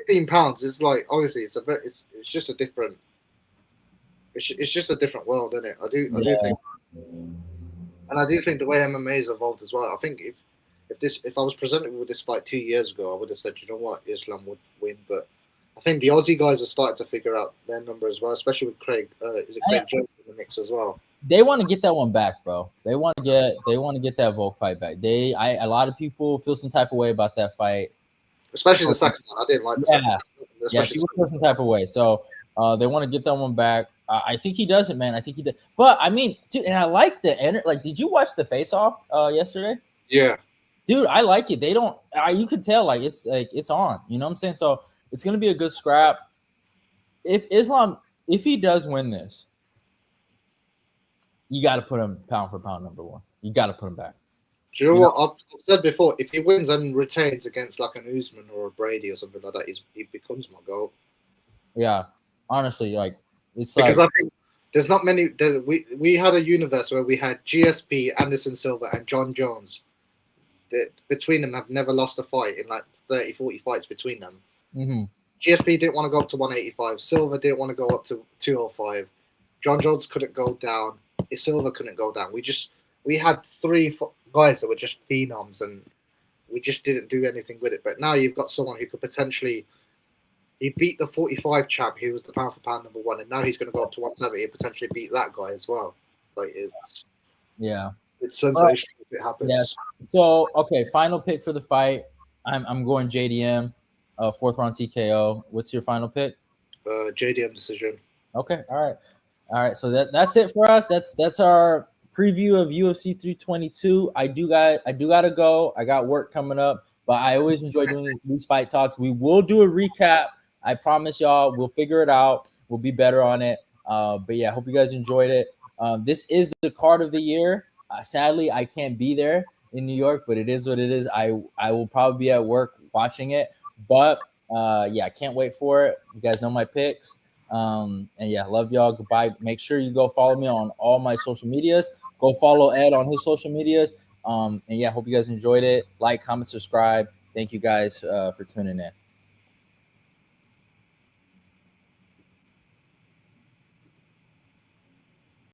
S2: 15 pounds. It's like obviously it's just a different. It's just a different world, isn't it? I do think, and I do think the way MMA has evolved as well. I think if I was presented with this fight 2 years ago, I would have said, you know what, Islam would win. But I think the Aussie guys are starting to figure out their number as well, especially with Craig. Is it Craig Jones in the mix as well?
S1: They want to get that one back, bro. They want to get that Volk fight back. A lot of people feel some type of way about that fight,
S2: especially the second one. I didn't like the second one.
S1: Yeah, people feel some type of way. So they want to get that one back. I think he does it, man. I think he did. But I mean, dude, and I like the energy. Like, did you watch the face off yesterday?
S2: Yeah.
S1: Dude, I like it. They don't. You could tell like it's on. You know what I'm saying? So it's gonna be a good scrap. If he does win this, you got to put him pound for pound number one. You got to put him back.
S2: Do you know what I've said before? If he wins and retains against like an Usman or a Brady or something like that, he becomes my goal.
S1: Yeah, honestly, like it's
S2: because I think there's not many. We had a universe where we had GSP, Anderson Silva, and John Jones. Between them have never lost a fight in like 30, 40 fights between them.
S1: Mm-hmm.
S2: GSP didn't want to go up to 185. Silva didn't want to go up to 205. John Jones couldn't go down. Silva couldn't go down. We had 3 guys that were just phenoms, and we just didn't do anything with it. But now you've got someone who could potentially. He beat the 45 champ, who was the pound for pound number one, and now he's going to go up to 170 and potentially beat that guy as well. Like it's sensational if it happens.
S1: Yeah. So okay, final pick for the fight. I'm going JDM, 4th round TKO. What's your final pick?
S2: JDM decision.
S1: Okay. All right. So that's it for us. That's our preview of UFC 322. I do gotta go. I got work coming up, but I always enjoy doing these fight talks. We will do a recap. I promise y'all. We'll figure it out. We'll be better on it. But yeah, I hope you guys enjoyed it. This is the card of the year. Sadly, I can't be there in New York, but it is what it is. I will probably be at work watching it. But yeah, I can't wait for it. You guys know my picks. And yeah, love y'all. Goodbye. Make sure you go follow me on all my social medias. Go follow Ed on his social medias. And yeah, hope you guys enjoyed it. Like, comment, subscribe. Thank you guys for tuning in.